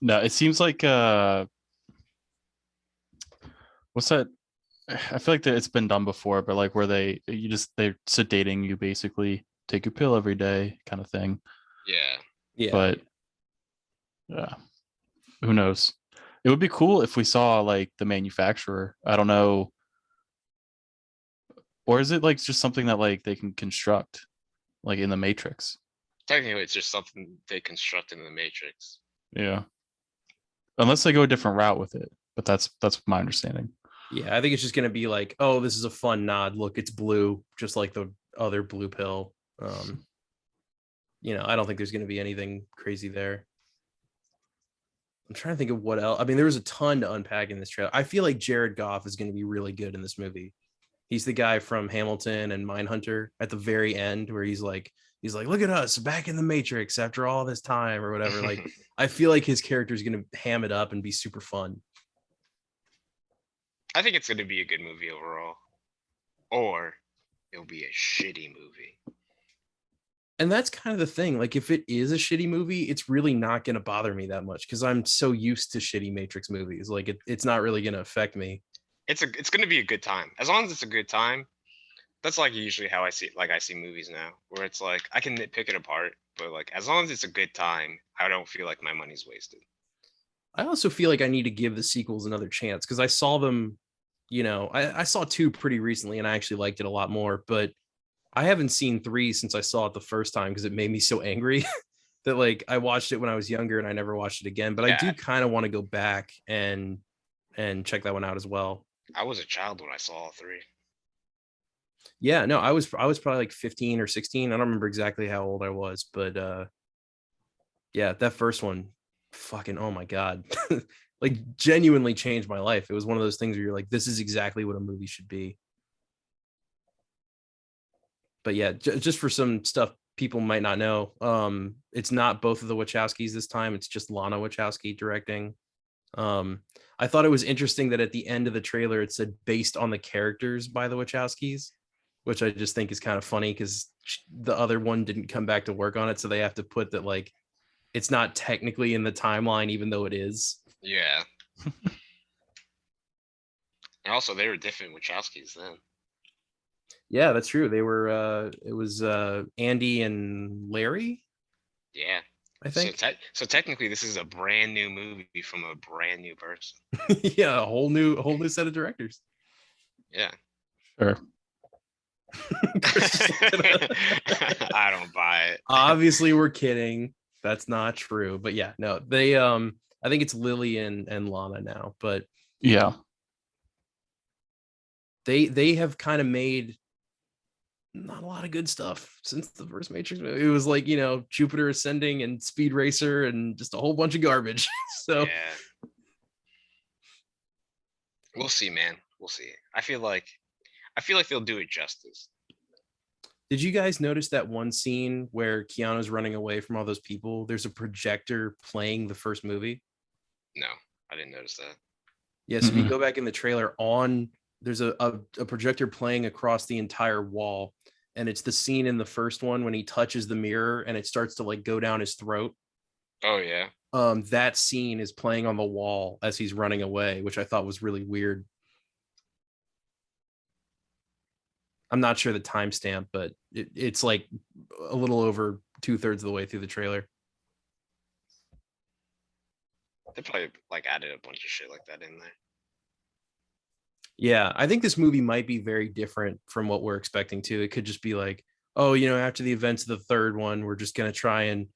No, it seems like what's that? I feel like that it's been done before, but like where they're sedating you, basically take your pill every day kind of thing. Yeah. But yeah, who knows? It would be cool if we saw like the manufacturer. I don't know. Or is it like just something that like they can construct like in the Matrix? Technically, it's just something they construct in the Matrix. Yeah. Unless they go a different route with it. But that's my understanding. Yeah, I think it's just going to be like, oh, this is a fun nod. Look, it's blue, just like the other blue pill. You know, I don't think there's going to be anything crazy there. I'm trying to think of what else. I mean, there was a ton to unpack in this trailer. I feel like Jared Goff is going to be really good in this movie. He's the guy from Hamilton and Mindhunter at the very end where he's like, look at us back in the Matrix after all this time or whatever. Like, I feel like his character is going to ham it up and be super fun. I think it's going to be a good movie overall, or it'll be a shitty movie. And that's kind of the thing. Like, if it is a shitty movie, it's really not going to bother me that much because I'm so used to shitty Matrix movies. Like, it's not really going to affect me. It's going to be a good time. As long as it's a good time. That's like usually how I see movies now, where it's like I can nitpick it apart, but like as long as it's a good time, I don't feel like my money's wasted. I also feel like I need to give the sequels another chance because I saw them, you know, I saw 2 pretty recently and I actually liked it a lot more, but I haven't seen 3 since I saw it the first time because it made me so angry that like I watched it when I was younger and I never watched it again. But yeah. I do kind of want to go back and check that one out as well. I was a child when I saw all 3. Yeah, no, I was probably like 15 or 16. I don't remember exactly how old I was, but yeah, that first one, fucking, oh my God, like genuinely changed my life. It was one of those things where you're like, this is exactly what a movie should be. But yeah, just for some stuff people might not know, it's not both of the Wachowskis this time. It's just Lana Wachowski directing. I thought it was interesting that at the end of the trailer it said based on the characters by the Wachowskis, which I just think is kind of funny because the other one didn't come back to work on it, so they have to put that like it's not technically in the timeline, even though it is. Yeah. And also, they were different Wachowskis then. Yeah, that's true. They were. It was Andy and Larry. Yeah. I think. So technically, this is a brand new movie from a brand new person. Yeah, a whole new set of directors. Yeah. Sure. I don't buy it. Obviously, we're kidding. That's not true. But yeah, no, they I think it's Lily and Lana now, but yeah, they have kind of made not a lot of good stuff since the first Matrix movie. It was like, you know, Jupiter Ascending and Speed Racer and just a whole bunch of garbage. So yeah. We'll see, man. We'll see. I feel like they'll do it justice. did you guys notice that one scene where Keanu's running away from all those people? There's a projector playing the first movie. No, I didn't notice that. Yes, if you go back in the trailer, there's a projector playing across the entire wall, and it's the scene in the first one when he touches the mirror and it starts to like go down his throat. Oh yeah. That scene is playing on the wall as he's running away, which I thought was really weird. I'm not sure the timestamp, but it's like a little over 2/3 of the way through the trailer. They probably like added a bunch of shit like that in there. Yeah, I think this movie might be very different from what we're expecting to. It could just be like, oh, you know, after the events of the third one, we're just going to try and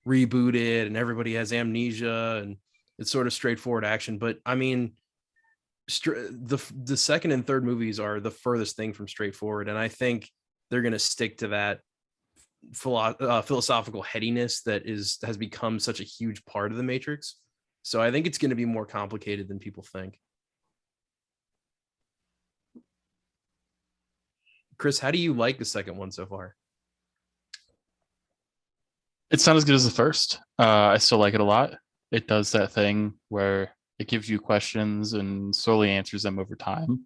reboot it and everybody has amnesia and it's sort of straightforward action. But I mean, the second and third movies are the furthest thing from straightforward. And I think they're going to stick to that philosophical headiness that has become such a huge part of the Matrix. So I think it's going to be more complicated than people think. Chris, how do you like the second one so far? It's not as good as the first. I still like it a lot. It does that thing where it gives you questions and slowly answers them over time.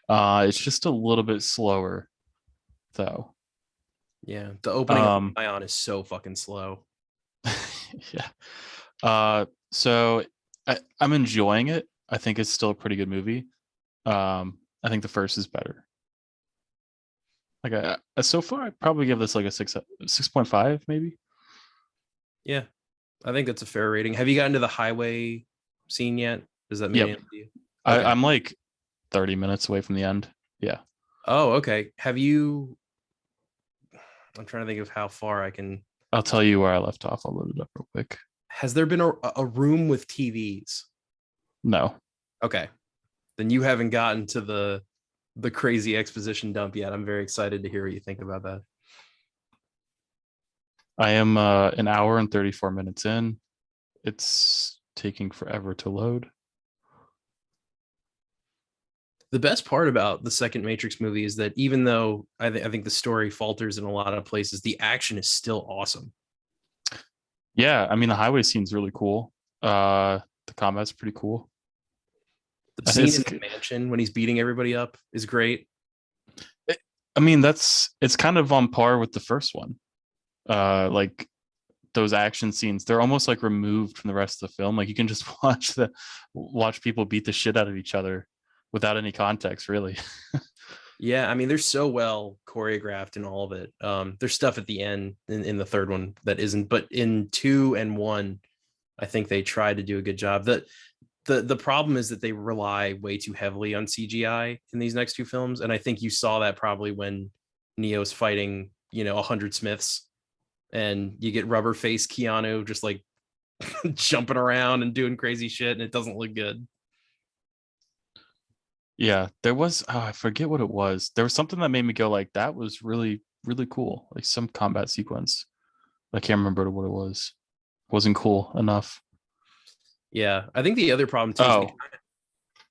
It's just a little bit slower, though. Yeah, the opening of Ion is so fucking slow. Yeah. So I'm enjoying it. I think it's still a pretty good movie. I think the first is better. Like so far, I'd probably give this like a 6.5, maybe. Yeah, I think that's a fair rating. Have you gotten to the highway scene yet? Does that mean anything to you? Okay. I'm like 30 minutes away from the end. Yeah. Oh, okay. Have you? I'm trying to think of how far I can. I'll tell you where I left off. I'll load it up real quick. Has there been a room with TVs? No. Okay, then you haven't gotten to the crazy exposition dump yet. I'm very excited to hear what you think about that. I am an hour and 34 minutes in. It's taking forever to load. The best part about the second Matrix movie is that even though I think the story falters in a lot of places, the action is still awesome. Yeah, I mean the highway scene's really cool. The combat's pretty cool. The scene in the mansion when he's beating everybody up is great. I mean, it's kind of on par with the first one. Like those action scenes, they're almost like removed from the rest of the film. Like you can just watch people beat the shit out of each other without any context, really. Yeah, I mean, they're so well choreographed in all of it. There's stuff at the end in the third one that isn't, but in 2 and 1, I think they tried to do a good job. The problem is that they rely way too heavily on CGI in these next 2 films, and I think you saw that probably when Neo's fighting, 100 Smiths, and you get rubber face Keanu just like jumping around and doing crazy shit, and it doesn't look good. Yeah, there was I forget what it was. There was something that made me go like, that was really, really cool. Like some combat sequence. I can't remember what it was. Wasn't cool enough. Yeah, I think the other problem too. Oh,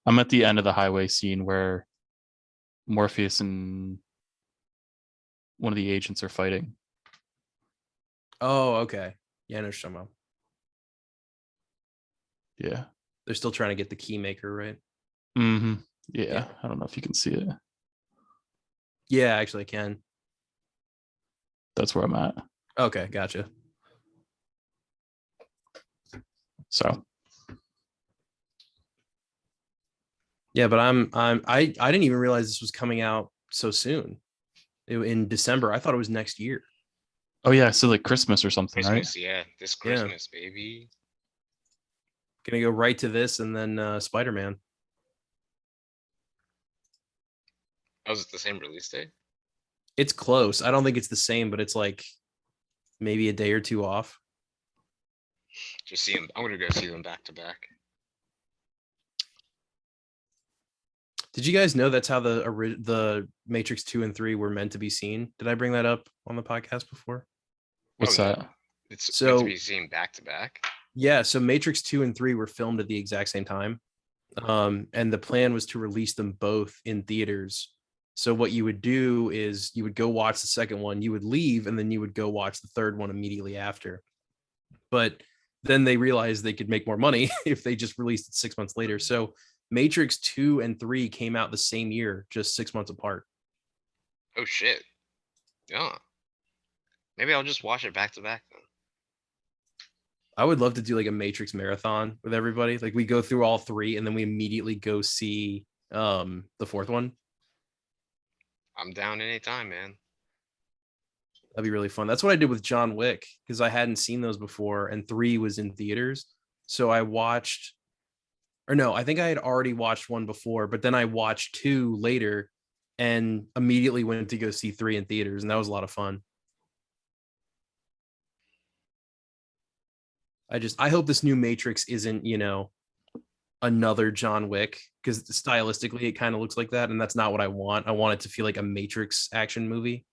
I'm at the end of the highway scene where Morpheus and one of the agents are fighting. Oh, okay. Yeah, no, Shamo. Yeah. They're still trying to get the key maker, right? Mm-hmm. Yeah. Yeah. I don't know if you can see it. Yeah, actually I can. That's where I'm at. Okay, gotcha. So Yeah, but I didn't even realize this was coming out so soon. In December. I thought it was next year. oh yeah, so like Christmas or something, right? Christmas, yeah. This Yeah. Christmas, baby. Gonna go right to this and then Spider-Man. Oh, was it the same release date? It's close. I don't think it's the same, but it's like maybe a day or two off. Just see them. I'm gonna go see them back to back. Did you guys know that's how the Matrix 2 and 3 were meant to be seen? Did I bring that up on the podcast before? What's Oh, no. that? It's So- meant to be seen back to back. Yeah, so Matrix 2 and 3 were filmed at the exact same time. And the plan was to release them both in theaters. So what you would do is you would go watch the second one, you would leave, and then you would go watch the third one immediately after. But then they realized they could make more money if they just released it 6 months later. So Matrix 2 and 3 came out the same year, just 6 months apart. Oh shit. Yeah. Maybe I'll just watch it back to back then. I would love to do like a Matrix marathon with everybody. Like we go through all three and then we immediately go see the fourth one. I'm down anytime, man. That'd be really fun. That's what I did with John Wick because I hadn't seen those before and 3 was in theaters. So I watched, or no, I think I had already watched 1 before, but then I watched 2 later and immediately went to go see 3 in theaters. And that was a lot of fun. I hope this new Matrix isn't, another John Wick because stylistically it kind of looks like that. And that's not what I want. I want it to feel like a Matrix action movie.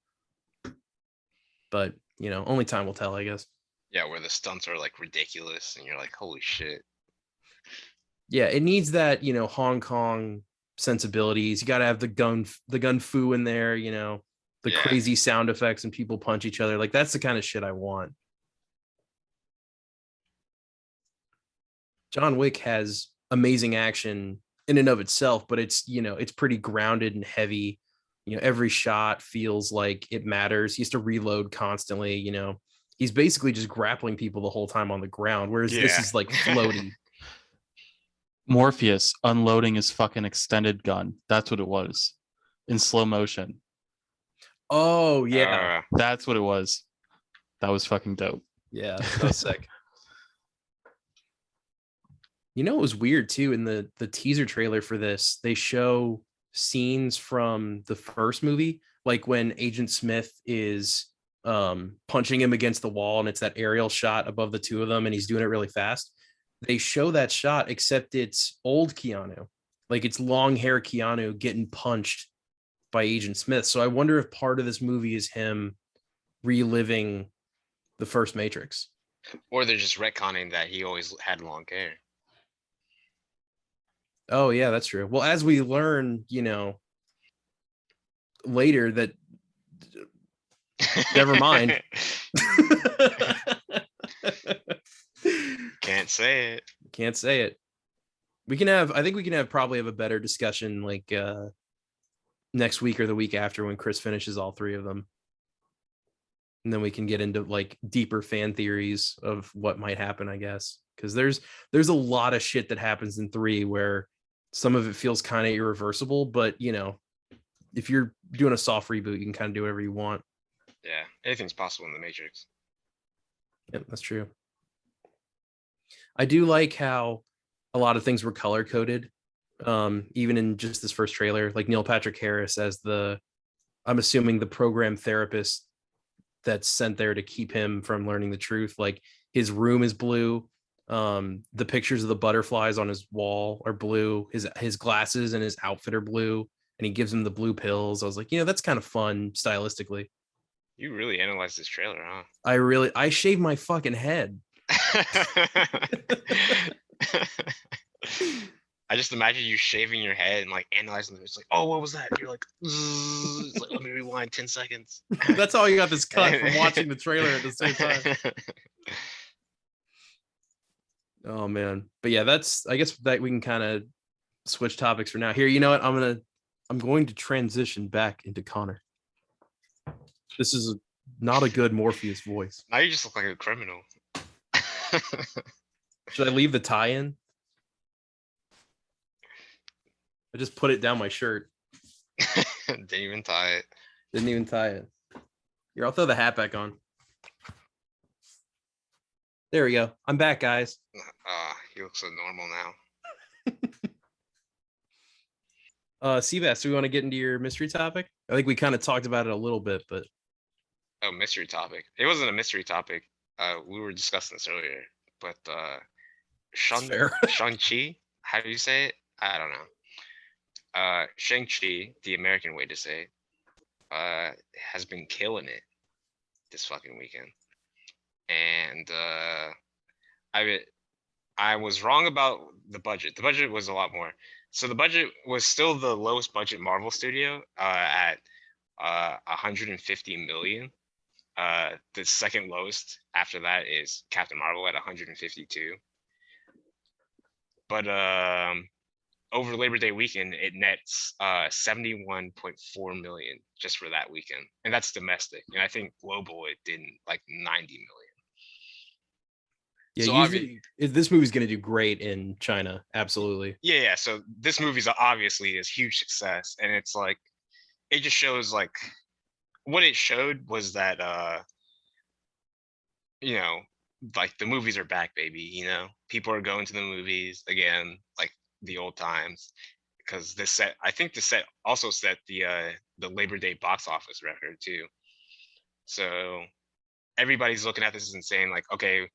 But, only time will tell, I guess. Yeah, where the stunts are like ridiculous and you're like, holy shit. Yeah, it needs that, Hong Kong sensibilities. You got to have the gun fu in there, the Yeah. crazy sound effects and people punch each other. Like that's the kind of shit I want. John Wick has amazing action in and of itself, but it's, it's pretty grounded and heavy. Every shot feels like it matters. He has to reload constantly, he's basically just grappling people the whole time on the ground, whereas this Yeah. is like floaty. Morpheus unloading his fucking extended gun. That's what it was. In slow motion. Oh, yeah. That's what it was. That was fucking dope. Yeah, that was sick. It was weird too. In the teaser trailer for this, they show scenes from the first movie, like when Agent Smith is punching him against the wall, and it's that aerial shot above the two of them, and he's doing it really fast. They show that shot, except it's old Keanu, like it's long hair Keanu getting punched by Agent Smith. So I wonder if part of this movie is him reliving the first Matrix. Or they're just retconning that he always had long hair. Oh yeah, that's true. Well, as we learn, later that never mind. Can't say it. Can't say it. I think we can probably have a better discussion like next week or the week after when Chris finishes all 3 of them. And then we can get into like deeper fan theories of what might happen, I guess. Because there's a lot of shit that happens in 3 where some of it feels kind of irreversible, but if you're doing a soft reboot, you can kind of do whatever you want. Yeah, anything's possible in the Matrix. Yep, that's true. I do like how a lot of things were color coded, even in just this first trailer. Like Neil Patrick Harris as I'm assuming the program therapist that's sent there to keep him from learning the truth. Like his room is blue. The pictures of the butterflies on his wall are blue. His glasses and his outfit are blue, and he gives him the blue pills. I was like, that's kind of fun stylistically. You really analyzed this trailer, huh? I shaved my fucking head. I just imagine you shaving your head and like analyzing it. It's like, oh, what was that? You're like, it's like, let me rewind 10 seconds. That's how you got this cut from watching the trailer at the same time. Oh man, but yeah, that's I guess that we can kind of switch topics for now. Here, you know what? I'm going to transition back into Connor. This is not a good Morpheus voice. Now you just look like a criminal. Should I leave the tie in? I just put it down my shirt. Didn't even tie it. Didn't even tie it. Here, I'll throw the hat back on. There we go. I'm back, guys. He looks so normal now. Seabass, do we want to get into your mystery topic? I think we kind of talked about it a little bit, but Oh, mystery topic. It wasn't a mystery topic. We were discussing this earlier, but fair. Shang-Chi, how do you say it? I don't know. Shang-Chi, the American way to say it, has been killing it this fucking weekend. And I was wrong about the budget. The budget was a lot more. So the budget was still the lowest budget Marvel studio at 150 million. The second lowest after that is Captain Marvel at 152. But over Labor Day weekend, it nets 71.4 million just for that weekend, and that's domestic. And I think global it did like 90 million. Yeah, So usually this movie's going to do great in China. Absolutely. Yeah. So this movie's obviously a huge success, and it's like it just shows like what it showed was that you know, like the movies are back, baby. You know, people are going to the movies again, like the old times. Because this set, I think the set also set the Labor Day box office record too. So everybody's looking at this and saying like, okay,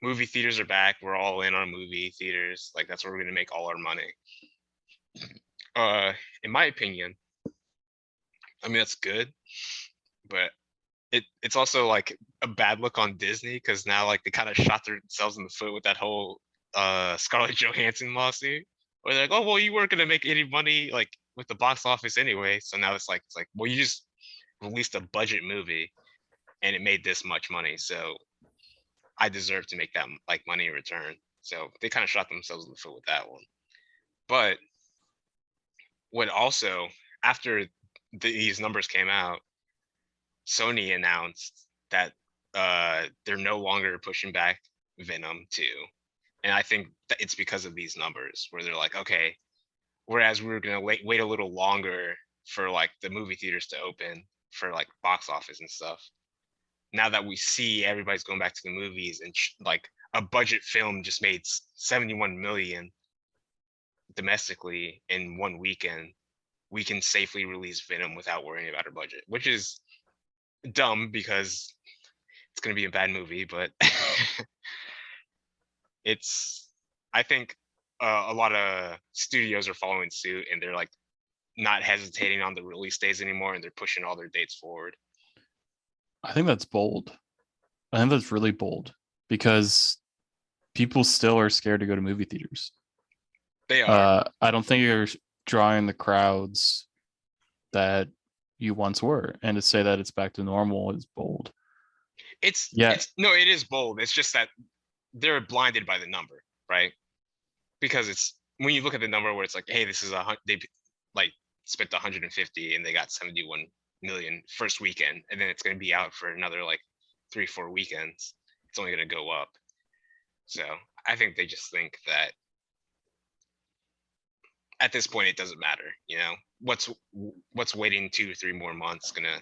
movie theaters are back. We're all in on movie theaters. Like that's where we're gonna make all our money. In my opinion, I mean that's good, but it's also like a bad look on Disney because now like they kind of shot themselves in the foot with that whole Scarlett Johansson lawsuit. Where they're like, oh well, you weren't gonna make any money like with the box office anyway. So now it's like well, you just released a budget movie and it made this much money, so I deserve to make that like money in return. So they kind of shot themselves in the foot with that one. But what also after these numbers came out, Sony announced that they're no longer pushing back Venom 2. And I think that it's because of these numbers where they're like, okay, whereas we were going to wait a little longer for like the movie theaters to open for like box office and stuff. Now that we see everybody's going back to the movies and like a budget film just made 71 million domestically in one weekend, we can safely release Venom without worrying about our budget, which is dumb because it's going to be a bad movie, but it's I think a lot of studios are following suit and they're like not hesitating on the release days anymore and they're pushing all their dates forward. I think that's bold. I think that's really bold because people still are scared to go to movie theaters. They are. I don't think you're drawing the crowds that you once were, and to say that it's back to normal is bold. It is bold. It's just that they're blinded by the number, right? Because it's when you look at the number where it's like, hey, this is they like spent 150 and they got 71 million first weekend, and then it's going to be out for another like 3-4 weekends. It's only going to go up. So I think they just think that at this point it doesn't matter. You know, what's waiting 2-3 more months gonna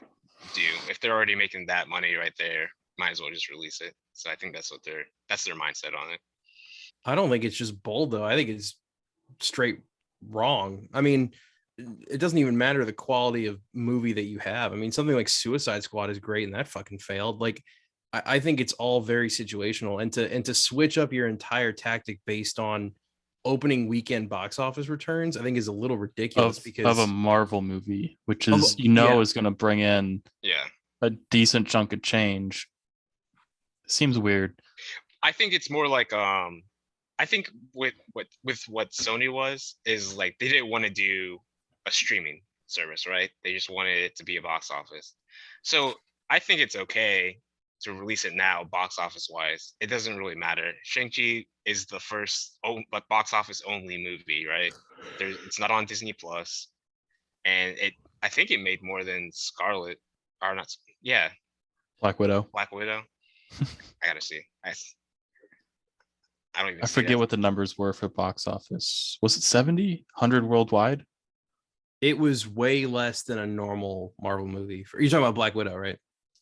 do if they're already making that money right there? Might as well just release it. So I think that's their mindset on it. I don't think it's just bold though. I think it's straight wrong. I mean, it doesn't even matter the quality of movie that you have. I mean, something like Suicide Squad is great and that fucking failed. Like I think it's all very situational, and to switch up your entire tactic based on opening weekend box office returns, I think is a little ridiculous because of a Marvel movie, which is is going to bring in a decent chunk of change. Seems weird. I think it's more like I think with what Sony is like they didn't want to do a streaming service, right? They just wanted it to be a box office. So I think it's okay to release it now, box office wise, it doesn't really matter. Shang-Chi is the first but box office only movie, right? It's not on Disney Plus, and I think it made more than Scarlet, or not. Yeah, Black Widow. Black Widow. I gotta see. I don't even. I see forget that. what the numbers were for box office. Was it 70, 100 worldwide? It was way less than a normal Marvel movie. You're talking about Black Widow, right?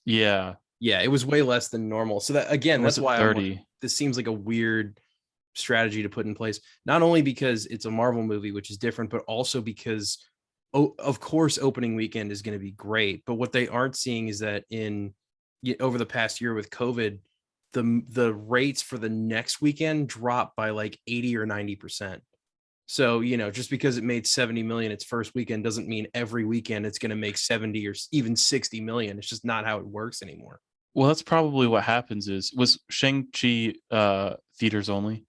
Yeah. Yeah, it was way less than normal. So that again, Or was that's it why I'm like, 30? this seems like a weird strategy to put in place. Not only because it's a Marvel movie, which is different, but also because, of course, opening weekend is going to be great. But what they aren't seeing is that over the past year with COVID, the rates for the next weekend dropped by like 80 or 90%. So, just because it made 70 million its first weekend doesn't mean every weekend it's going to make 70 or even 60 million. It's just not how it works anymore. Well, that's probably what happens was Shang-Chi theaters only?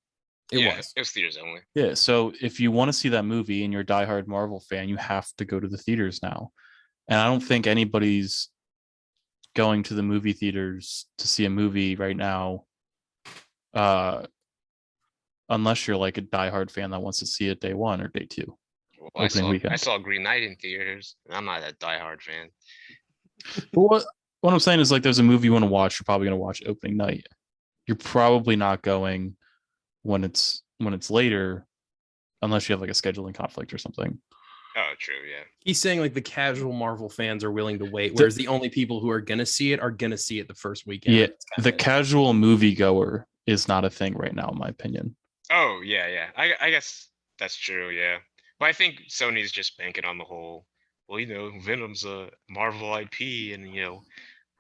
It Yeah, was. it was theaters only. Yeah, so if you want to see that movie and you're a diehard Marvel fan, you have to go to the theaters now. And I don't think anybody's going to the movie theaters to see a movie right now, unless you're like a diehard fan that wants to see it day one or day two, Well, opening I weekend. saw Green Knight in theaters, and I'm not a diehard fan. But what I'm saying is, like, there's a movie you want to watch, you're probably going to watch opening night. You're probably not going when it's later, unless you have like a scheduling conflict or something. Oh, true, yeah. He's saying like the casual Marvel fans are willing to wait, whereas the only people who are going to see it are going to see it the first weekend. Yeah, the casual moviegoer is not a thing right now, in my opinion. Oh, yeah. I guess that's true, yeah. But I think Sony's just banking on the whole, well, Venom's a Marvel IP, and,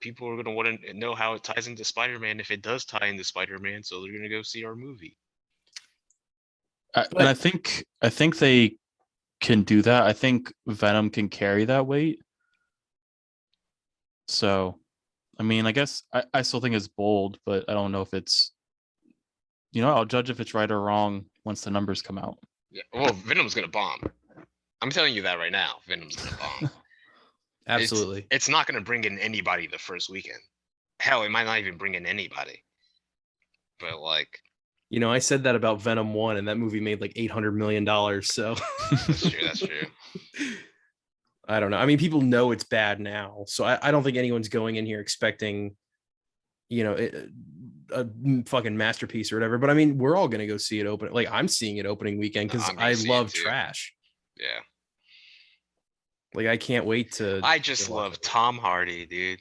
people are going to want to know how it ties into Spider-Man if it does tie into Spider-Man, so they're going to go see our movie. And I think they can do that. I think Venom can carry that weight. So, I mean, I guess I still think it's bold, but I don't know if it's, I'll judge if it's right or wrong once the numbers come out. Yeah, well, Venom's going to bomb. I'm telling you that right now. Venom's going to bomb. Absolutely. It's not going to bring in anybody the first weekend. Hell, it might not even bring in anybody. But like, I said that about Venom 1, and that movie made like $800 million. So that's true. I don't know. I mean, people know it's bad now. So I don't think anyone's going in here expecting, a fucking masterpiece or whatever. But I mean, we're all going to go see it open. Like, I'm seeing it opening weekend because I love trash. Yeah. Like, I can't wait to. I just love Tom Hardy, dude.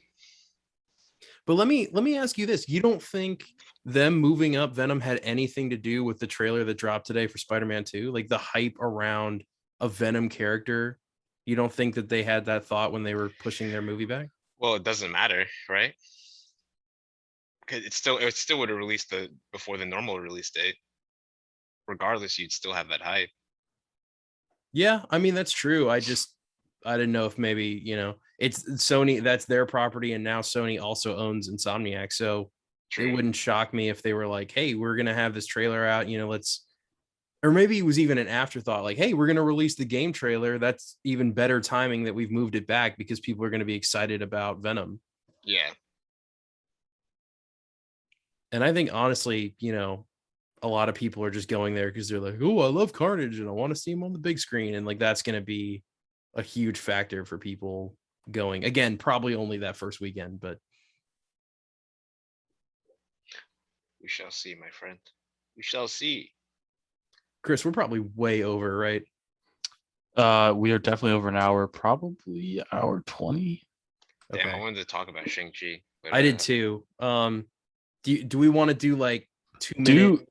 But let me ask you this: you don't think them moving up Venom had anything to do with the trailer that dropped today for Spider-Man 2? Like the hype around a Venom character. You don't think that they had that thought when they were pushing their movie back? Well, it doesn't matter, right? Because it still would have released before the normal release date. Regardless, you'd still have that hype. Yeah, I mean that's true. I didn't know if maybe, it's Sony, that's their property, and now Sony also owns Insomniac. So It wouldn't shock me if they were like, hey, we're gonna have this trailer out, or maybe it was even an afterthought, like, hey, we're gonna release the game trailer. That's even better timing that we've moved it back because people are gonna be excited about Venom. Yeah. And I think honestly, a lot of people are just going there because they're like, oh, I love Carnage and I want to see him on the big screen. And like, that's going to be a huge factor for people going. Again, probably only that first weekend, but. We shall see, my friend. We shall see. Chris, we're probably way over, right? We are definitely over an hour, probably hour 20. Damn, okay. I wanted to talk about Shang-Chi. I did too. Do we want to do like 2 minutes?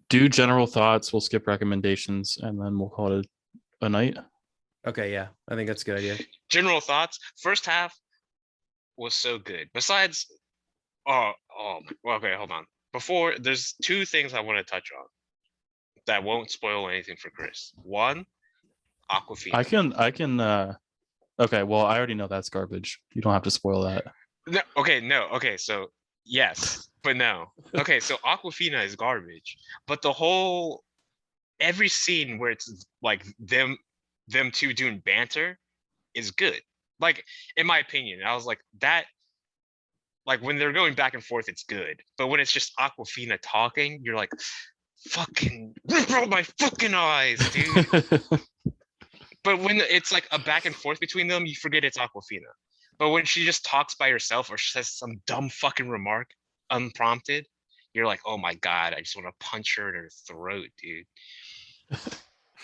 Do general thoughts. We'll skip recommendations and then we'll call it a night. Okay, yeah, I think that's a good idea. General thoughts. First half was so good. Besides, okay, hold on. Before, there's two things I want to touch on that won't spoil anything for Chris. One, Aquafina. I can. Okay, well, I already know that's garbage. You don't have to spoil that. No. Okay, so yes, but no. Okay, so Aquafina is garbage, but every scene where it's like them two doing banter is good. Like, in my opinion, I was like, that Like when they're going back and forth, it's good. But when it's just Aquafina talking, you're like, fucking rip out my fucking eyes, dude. But when it's like a back and forth between them, you forget it's Aquafina. But when she just talks by herself or says some dumb fucking remark unprompted, you're like, oh my God, I just want to punch her in her throat, dude.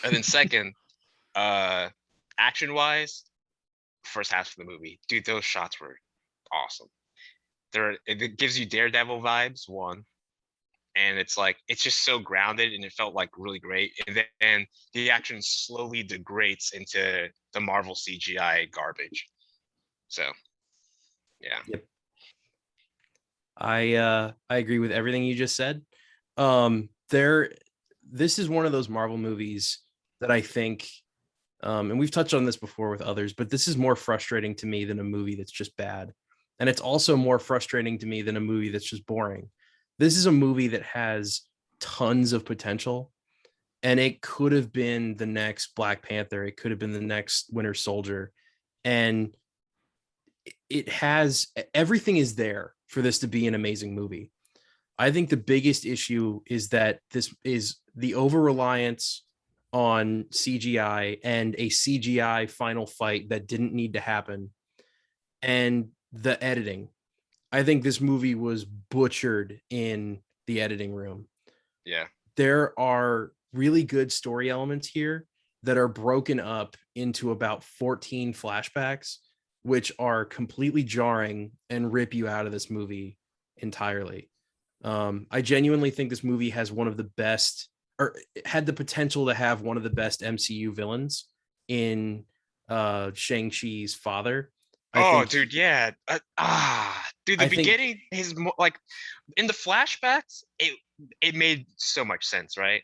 And then second, action wise, first half of the movie, dude, those shots were awesome. It gives you Daredevil vibes, one. And it's like it's just so grounded and it felt like really great. And then the action slowly degrades into the Marvel CGI garbage. So yeah. Yep. I agree with everything you just said. This is one of those Marvel movies that I think, and we've touched on this before with others, but this is more frustrating to me than a movie that's just bad. And it's also more frustrating to me than a movie that's just boring. This is a movie that has tons of potential, and it could have been the next Black Panther. It could have been the next Winter Soldier. And it has everything is there for this to be an amazing movie. I think the biggest issue is that this is the over reliance on CGI and a CGI final fight that didn't need to happen, and the editing. I think this movie was butchered in the editing room. Yeah. There are really good story elements here that are broken up into about 14 flashbacks, which are completely jarring and rip you out of this movie entirely. I genuinely think this movie has one of the best, or had the potential to have one of the best MCU villains in Shang-Chi's father. Dude, yeah. Dude, the beginning, like in the flashbacks, it made so much sense, right?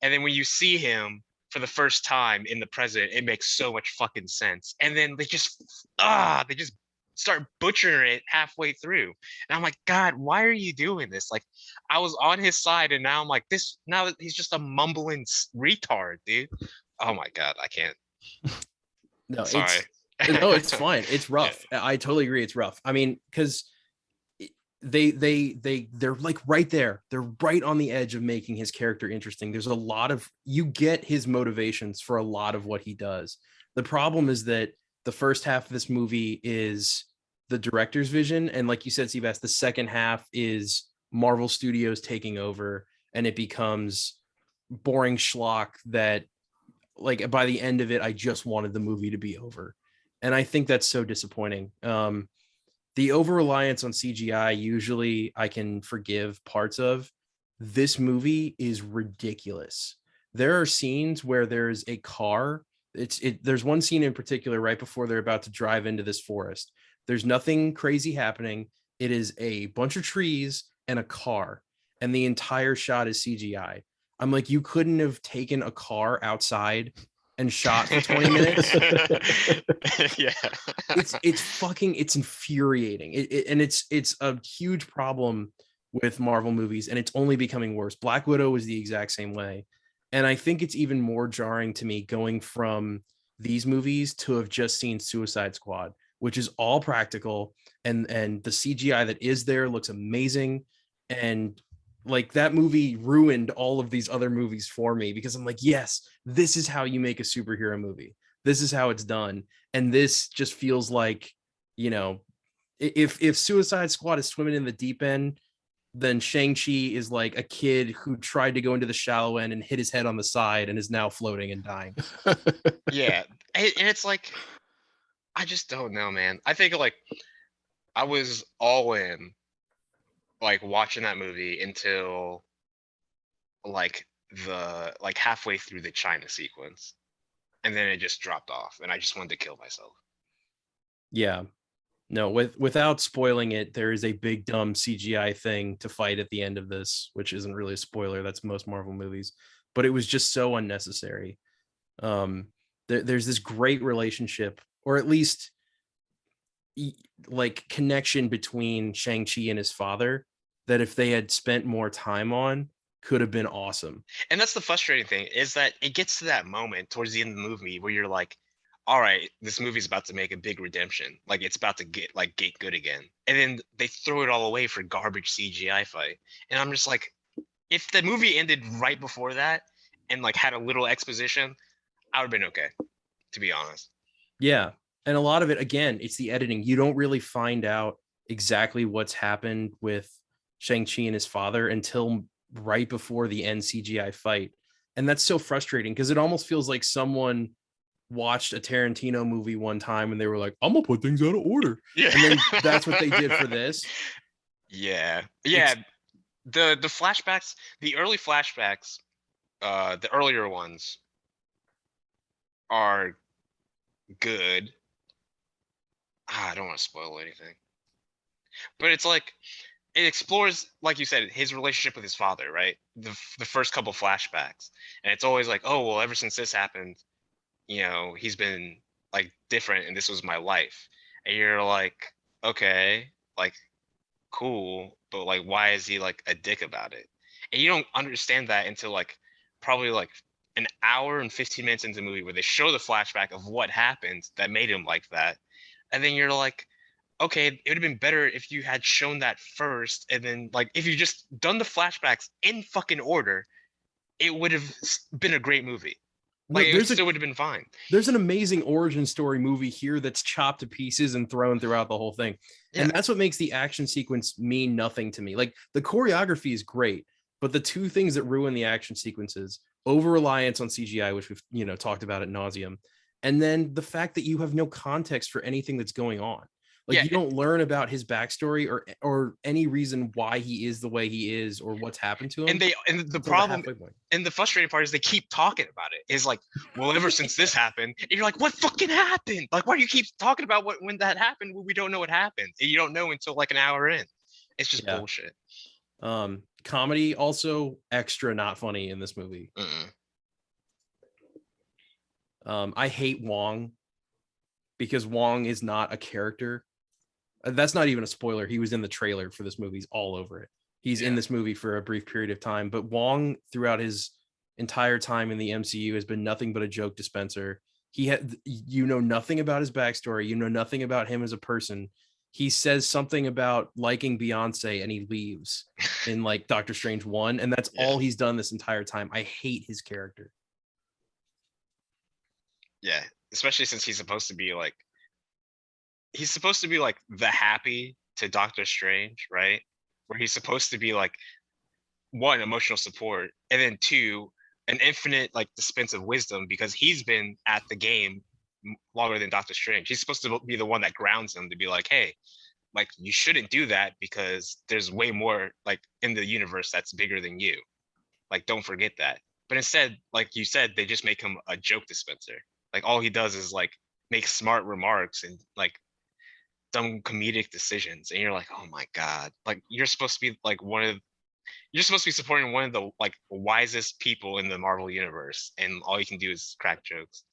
And then when you see him for the first time in the present, it makes so much fucking sense. And then they just start butchering it halfway through. And I'm like, God, why are you doing this? Like, I was on his side, and now I'm like, now he's just a mumbling retard, dude. Oh my God, I can't. No, Sorry. It's fine. It's rough. Yeah. I totally agree. It's rough. I mean, because they're like right there. They're right on the edge of making his character interesting. There's a lot of, you get his motivations for a lot of what he does. The problem is that the first half of this movie is the director's vision, and like you said, Seabass, the second half is Marvel Studios taking over, and it becomes boring schlock that, like, by the end of it, I just wanted the movie to be over. And I think that's so disappointing. The over reliance on CGI, usually I can forgive parts of. This movie is ridiculous. There are scenes where there's a car. There's one scene in particular right before they're about to drive into this forest. There's nothing crazy happening. It is a bunch of trees and a car, and the entire shot is CGI. I'm like, you couldn't have taken a car outside and shot for 20 minutes. Yeah. It's infuriating. And it's a huge problem with Marvel movies, and it's only becoming worse. Black Widow was the exact same way. And I think it's even more jarring to me going from these movies to have just seen Suicide Squad, which is all practical, and the CGI that is there looks amazing. And like, that movie ruined all of these other movies for me, because I'm like, yes, this is how you make a superhero movie. This is how it's done. And this just feels like, you know, if Suicide Squad is swimming in the deep end, then Shang-Chi is like a kid who tried to go into the shallow end and hit his head on the side and is now floating and dying. Yeah. And it's like, I just don't know, man. I think like I was all in, like, watching that movie until like halfway through the China sequence, and then it just dropped off, and I just wanted to kill myself. Yeah. No, without spoiling it, there is a big dumb CGI thing to fight at the end of this, which isn't really a spoiler. That's most Marvel movies, but it was just so unnecessary. There's this great relationship, or at least like connection between Shang-Chi and his father, that if they had spent more time on, could have been awesome. And that's the frustrating thing, is that it gets to that moment towards the end of the movie where you're like, all right, this movie's about to make a big redemption. Like it's about to get good again. And then they throw it all away for garbage CGI fight. And I'm just like, if the movie ended right before that and like had a little exposition, I would have been okay, to be honest. Yeah. And a lot of it, again, it's the editing. You don't really find out exactly what's happened with Shang-Chi and his father until right before the end CGI fight. And that's so frustrating because it almost feels like someone watched a Tarantino movie one time and they were like, I'm gonna put things out of order. Yeah. And then that's what they did for this. Yeah. Yeah. The flashbacks, the early flashbacks, the earlier ones are good. I don't want to spoil anything. But it's like it explores, like you said, his relationship with his father, right? The first couple flashbacks. And it's always like, oh well, ever since this happened, he's been like different and this was my life. And you're like, okay, like cool, but like why is he like a dick about it? And you don't understand that until like probably like an hour and 15 minutes into the movie where they show the flashback of what happened that made him like that. And then you're like, okay, it would have been better if you had shown that first, and then like if you just done the flashbacks in fucking order, it would have been a great movie. Like it still would have been fine. There's an amazing origin story movie here that's chopped to pieces and thrown throughout the whole thing. Yeah. And that's what makes the action sequence mean nothing to me. Like the choreography is great, but the two things that ruin the action sequences, over reliance on CGI, which we've talked about ad nauseum, and then the fact that you have no context for anything that's going on. Like you don't learn about his backstory or any reason why he is the way he is or what's happened to him. And the problem and the frustrating part is they keep talking about it. It's like, well, ever since this happened, and you're like, what fucking happened? Like, why do you keep talking about when that happened when we don't know what happened? And you don't know until like an hour in. It's just bullshit. Comedy also extra not funny in this movie. I hate Wong because Wong is not a character. That's not even a spoiler. He was in the trailer for this movie. He's all over it. He's in this movie for a brief period of time, but Wong throughout his entire time in the MCU has been nothing but a joke dispenser. He had, nothing about his backstory. Nothing about him as a person. He says something about liking Beyonce and he leaves in like Doctor Strange 1. And that's all he's done this entire time. I hate his character. Yeah. Especially since he's supposed to be like the happy to Doctor Strange, right? Where he's supposed to be like, one, emotional support, and then two, an infinite like dispense of wisdom because he's been at the game longer than Doctor Strange. He's supposed to be the one that grounds him to be like, hey, like you shouldn't do that because there's way more like in the universe that's bigger than you. Like, don't forget that. But instead, like you said, they just make him a joke dispenser. Like all he does is like make smart remarks and like dumb comedic decisions, and you're like, oh my god, like you're supposed to be like you're supposed to be supporting one of the like wisest people in the Marvel universe, and all you can do is crack jokes.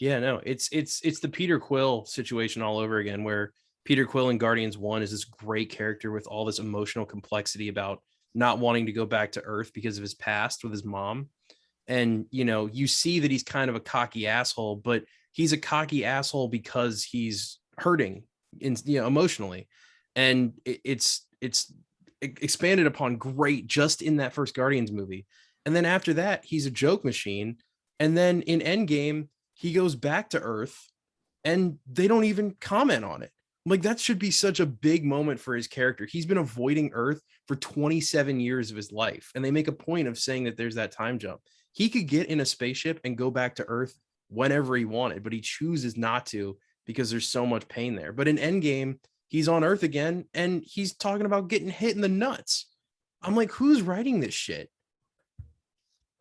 Yeah, no, it's the Peter Quill situation all over again, where Peter Quill in Guardians 1 is this great character with all this emotional complexity about not wanting to go back to Earth because of his past with his mom. And you see that he's kind of a cocky asshole, but he's a cocky asshole because he's hurting emotionally, and it's expanded upon great just in that first Guardians movie. And then after that, he's a joke machine. And then in Endgame, he goes back to Earth and they don't even comment on it. Like that should be such a big moment for his character. He's been avoiding Earth for 27 years of his life. And they make a point of saying that there's that time jump. He could get in a spaceship and go back to Earth whenever he wanted, but he chooses not to because there's so much pain there. But in Endgame, he's on Earth again and he's talking about getting hit in the nuts. I'm like, who's writing this shit?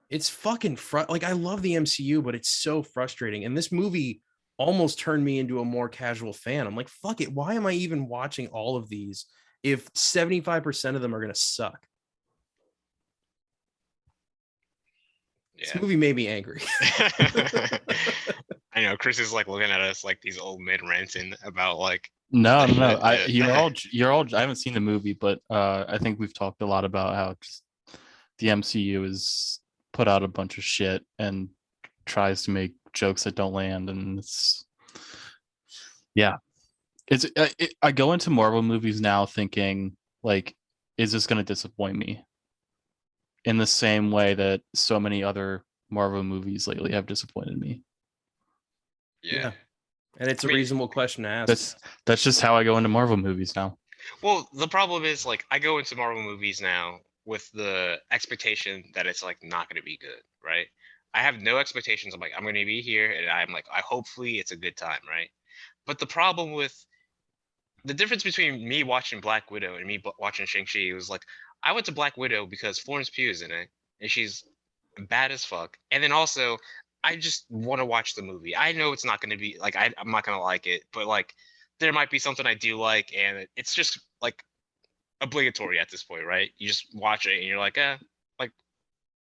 It's fucking like I love the MCU, but it's so frustrating. And this movie almost turned me into a more casual fan. I'm like, fuck it. Why am I even watching all of these if 75% of them are going to suck? Yeah. This movie made me angry. I know Chris is like looking at us like these old men ranting about like no. You're all. I haven't seen the movie, but I think we've talked a lot about how just the MCU is put out a bunch of shit and tries to make jokes that don't land, and it's Yeah, I go into Marvel movies now thinking like, is this going to disappoint me? In the same way that so many other Marvel movies lately have disappointed me. Yeah. And it's I a mean, reasonable question to ask. That's just how I go into Marvel movies now. well, the problem is like I go into Marvel movies now with the expectation that it's like not going to be good, right? I have no expectations. I'm like, I'm going to be here, and I'm like, I hopefully it's a good time, right? But the problem with the difference between me watching Black Widow and me watching Shang-Chi was like, I went to Black Widow because Florence Pugh is in it, and she's bad as fuck. And then also, I just want to watch the movie. I know it's not going to be like I'm not going to like it, but like there might be something I do like, and it's just like obligatory at this point, right? You just watch it, and you're like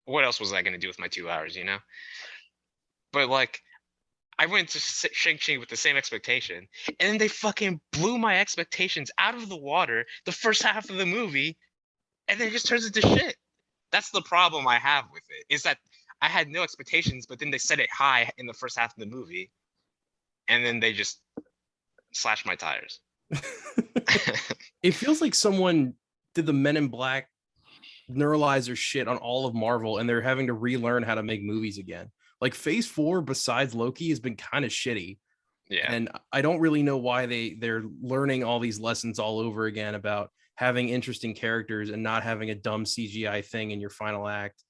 what else was I going to do with my 2 hours, you know? But like I went to Shang-Chi with the same expectation, and then they fucking blew my expectations out of the water the first half of the movie, and then it just turns into shit. That's the problem I have with it, is that I had no expectations, but then they set it high in the first half of the movie, and then they just slashed my tires. It feels like someone did the Men in Black neuralizer shit on all of Marvel, and they're having to relearn how to make movies again. Like Phase 4, besides Loki, has been kind of shitty. Yeah. And I don't really know why they're learning all these lessons all over again about having interesting characters and not having a dumb CGI thing in your final act.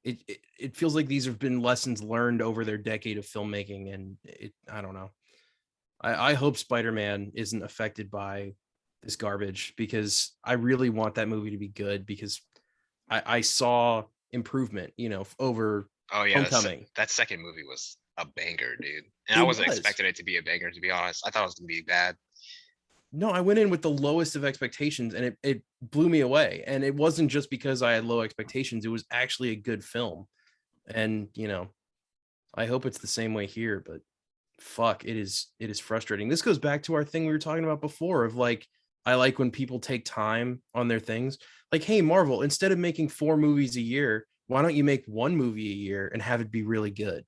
It feels like these have been lessons learned over their decade of filmmaking, and I don't know. I hope Spider-Man isn't affected by this garbage, because I really want that movie to be good, because I saw improvement, over Oh yeah, Homecoming. that second movie was a banger, dude. And I It wasn't was. expecting it to be a banger, to be honest. I thought it was gonna be bad. No, I went in with the lowest of expectations, and it blew me away. And it wasn't just because I had low expectations. It was actually a good film. And, I hope it's the same way here, but fuck, it is frustrating. This goes back to our thing we were talking about before of like, I like when people take time on their things. Like, hey, Marvel, instead of making 4 movies a year, why don't you make 1 movie a year and have it be really good?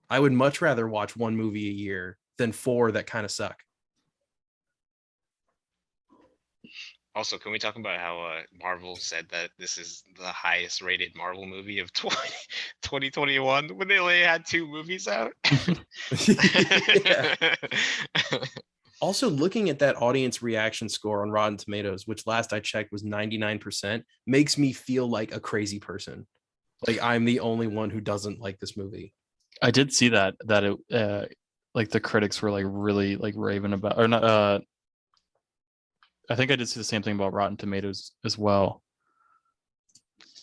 I would much rather watch 1 movie a year than 4 that kind of suck. Also, can we talk about how Marvel said that this is the highest rated Marvel movie of 2021 when they only had 2 movies out? Yeah. Also, looking at that audience reaction score on Rotten Tomatoes, which last I checked was 99%, makes me feel like a crazy person. Like I'm the only one who doesn't like this movie. I did see that it like the critics were like really like raving about, or not. I think I did see the same thing about Rotten Tomatoes as well.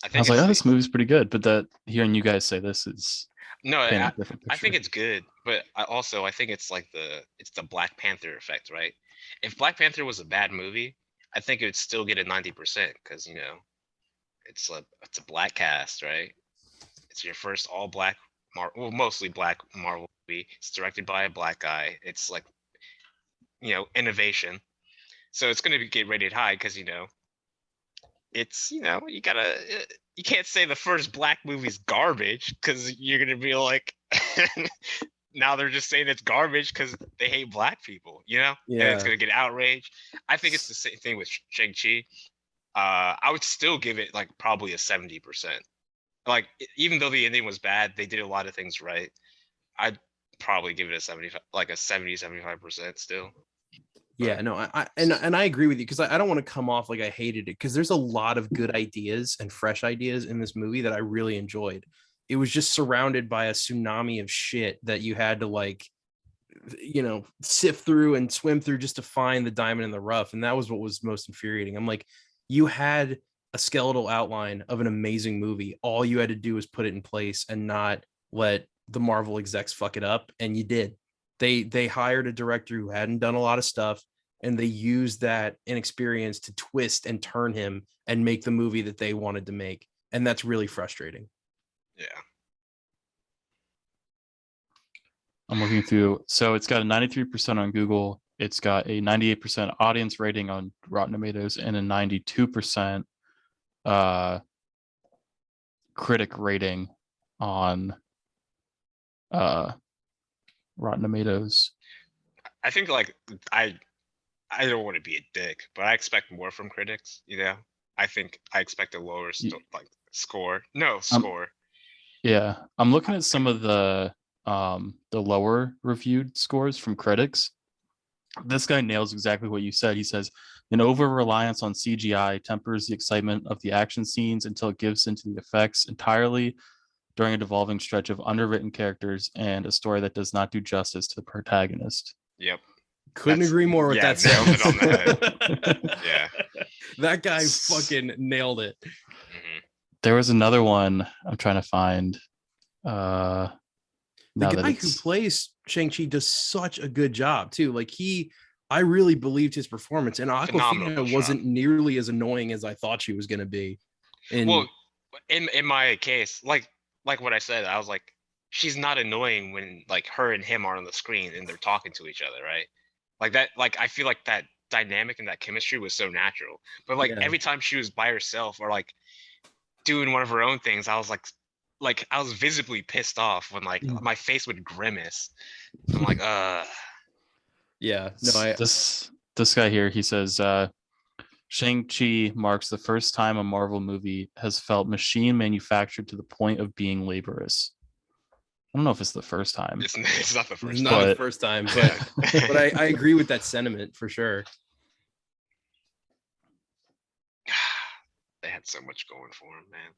I was like, oh, this movie's pretty good, but that hearing you guys say this is no, painting a different picture. I think it's good, but I think it's like it's the Black Panther effect, right? If Black Panther was a bad movie, I think it would still get a 90% because it's a black cast, right? It's your first all black mostly black Marvel movie. It's directed by a black guy. It's like innovation. So it's going to get rated high because it's you can't say the first black movie's garbage because you're going to be like now they're just saying it's garbage because they hate black people, and it's going to get outraged. I think it's the same thing with Shang-Chi. I would still give it like probably a 70%. Like even though the ending was bad, they did a lot of things right. I'd probably give it a 75, like a 70-75% still. Yeah, no, I agree with you, because I don't want to come off like I hated it, because there's a lot of good ideas and fresh ideas in this movie that I really enjoyed. It was just surrounded by a tsunami of shit that you had to like, sift through and swim through just to find the diamond in the rough. And that was what was most infuriating. I'm like, you had a skeletal outline of an amazing movie. All you had to do was put it in place and not let the Marvel execs fuck it up. And you did. They hired a director who hadn't done a lot of stuff, and they used that inexperience to twist and turn him and make the movie that they wanted to make. And that's really frustrating. Yeah. I'm looking through. So it's got a 93% on Google. It's got a 98% audience rating on Rotten Tomatoes and a 92% critic rating on Rotten Tomatoes. I think like I don't want to be a dick, but I expect more from critics. You know, I think I expect a lower like score. No score. Yeah, I'm looking at some of the lower reviewed scores from critics. This guy nails exactly what you said. He says an over reliance on CGI tempers the excitement of the action scenes until it gives into the effects entirely during a devolving stretch of underwritten characters and a story that does not do justice to the protagonist. Yep. Couldn't agree more with that nailed sentence. it on the head. Yeah. That guy fucking nailed it. Mm-hmm. There was another one I'm trying to find. The guy who plays Shang-Chi does such a good job too. Like I really believed his performance, and Awkwafina wasn't nearly as annoying as I thought she was going to be. Well, in my case, like what I said, I was like, she's not annoying when like her and him are on the screen and they're talking to each other, right? Like that. Like I feel like that dynamic and that chemistry was so natural. But like every time she was by herself or like doing one of her own things, I was like I was visibly pissed off when like my face would grimace. I'm like, yeah. No, this guy here, he says Shang-Chi marks the first time a Marvel movie has felt machine manufactured to the point of being laborious. I don't know if it's the first time. It's not the first. It's not the first time, but I agree with that sentiment for sure. They had so much going for them, man.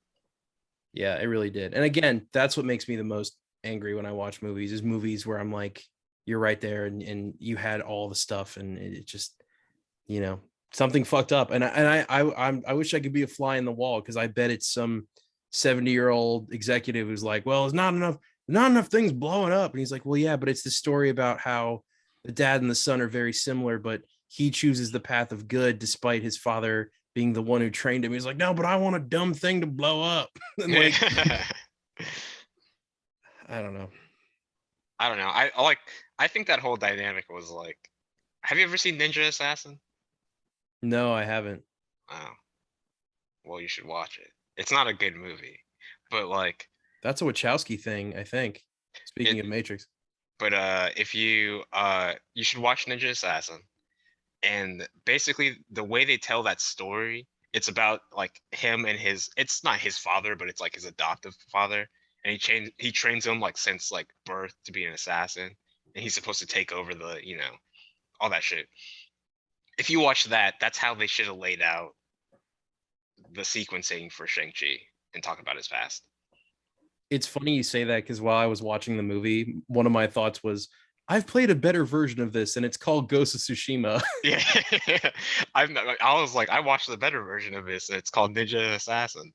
Yeah, it really did. And again, that's what makes me the most angry when I watch movies, is movies where I'm like, you're right there and you had all the stuff and it just, you know, something fucked up. And I wish I could be a fly in the wall, because I bet it's some 70-year-old executive who's like, well, it's not enough things blowing up. And he's like, well, yeah, but it's the story about how the dad and the son are very similar, but he chooses the path of good despite his father being the one who trained him. He's like, no, but I want a dumb thing to blow up. And like, I don't know. I think that whole dynamic was like, have you ever seen Ninja Assassin? No, I haven't. Oh, well, you should watch it. It's not a good movie, but like, that's a Wachowski thing, I think. Speaking of Matrix. But if you should watch Ninja Assassin. And basically the way they tell that story, it's about like him and it's not his father, but it's like his adoptive father. And he trains him like since like birth to be an assassin. And he's supposed to take over the, all that shit. If you watch that, that's how they should have laid out the sequencing for Shang-Chi and talk about his past. It's funny you say that, because while I was watching the movie, one of my thoughts was, I've played a better version of this, and it's called Ghost of Tsushima. Yeah, I was like, I watched the better version of this. It's called Ninja Assassin.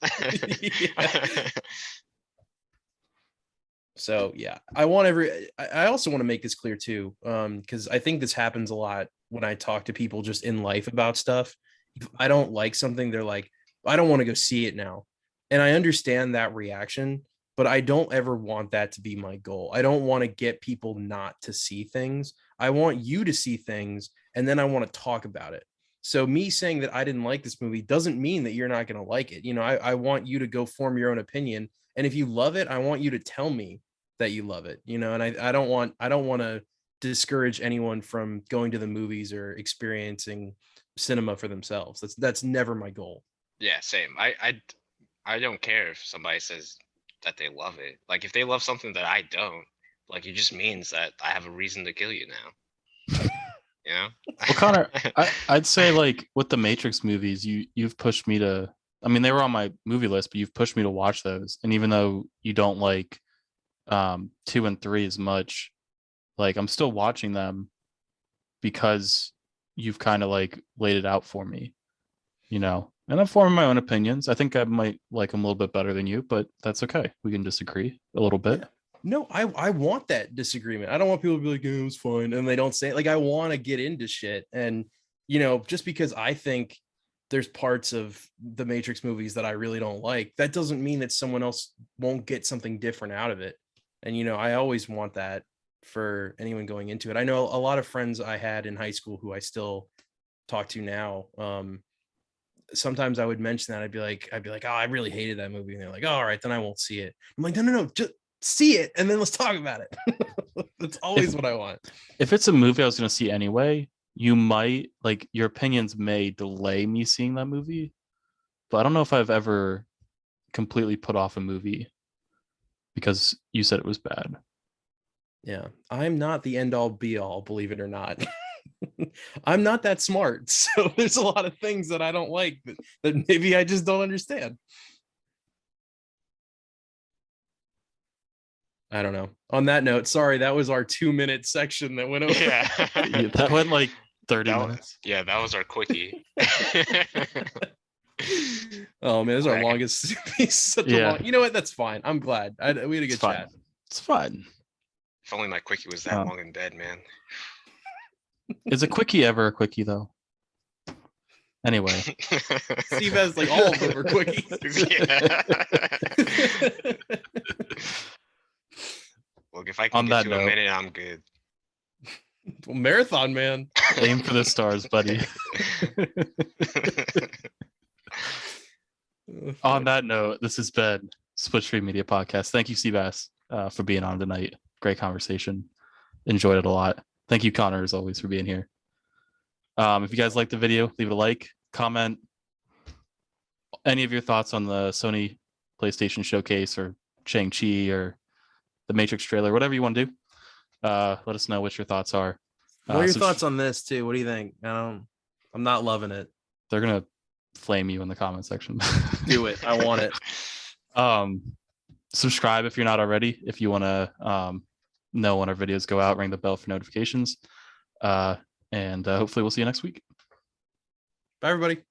So yeah, I also want to make this clear too, because I think this happens a lot when I talk to people just in life about stuff. If I don't like something, they're like, I don't want to go see it now, and I understand that reaction. But I don't ever want that to be my goal. I don't want to get people not to see things. I want you to see things, and then I want to talk about it. So me saying that I didn't like this movie doesn't mean that you're not going to like it. I want you to go form your own opinion. And if you love it, I want you to tell me that you love it. And I don't want to discourage anyone from going to the movies or experiencing cinema for themselves. That's never my goal. Yeah, same. I don't care if somebody says that they love it. Like if they love something that I don't, like it just means that I have a reason to kill you now. Well, Connor, I'd say like with the Matrix movies, you've pushed me to. I mean, they were on my movie list, but you've pushed me to watch those. And even though you don't like 2 and 3 as much, like I'm still watching them because you've kind of like laid it out for me, And I'm forming my own opinions. I think I might like them a little bit better than you, but that's okay. We can disagree a little bit. Yeah. No, I want that disagreement. I don't want people to be like, it was fine. And they don't say it. Like, I want to get into shit. And, just because I think there's parts of the Matrix movies that I really don't like, that doesn't mean that someone else won't get something different out of it. And, I always want that for anyone going into it. I know a lot of friends I had in high school who I still talk to now. Sometimes I would mention that I'd be like, oh, I really hated that movie. And they're like, oh, all right, then I won't see it. I'm like, no. see it and then let's talk about it. That's always what I want. If it's a movie I was going to see anyway, you might like your opinions may delay me seeing that movie, but I don't know if I've ever completely put off a movie because you said it was bad. Yeah, I'm not the end all be all, believe it or not. I'm not that smart, so there's a lot of things that I don't like that maybe I just don't understand. I don't know. On that note, sorry, that was our 2-minute section that went over. Yeah. Yeah, that went like 30 minutes. Yeah, that was our quickie. Oh man, this is our Right. longest piece. Such a Yeah. long. You know what? That's fine. I'm glad. We had a good It's fine. chat. It's fine. If only my quickie was that long in bed, man. Is a quickie ever a quickie though? Anyway, Seabass, like all of them are quickies. Yeah. Look, if I can On get that to a note- minute, I'm good. Well, marathon man. aim for the stars, buddy. On that note, this has been Split Screen Media Podcast. Thank you, Seabass, for being on tonight. Great conversation. Enjoyed it a lot. Thank you, Connor, as always, for being here. If you guys liked the video, leave it a like, comment any of your thoughts on the Sony PlayStation Showcase or Shang-Chi or the Matrix trailer, whatever you want to do. Let us know what your thoughts are. What are your thoughts on this too? What do you think? I'm not loving it. They're gonna flame you in the comment section. Do it. I want it. Subscribe if you're not already. If you want to know when our videos go out, ring the bell for notifications. And hopefully we'll see you next week. Bye, everybody.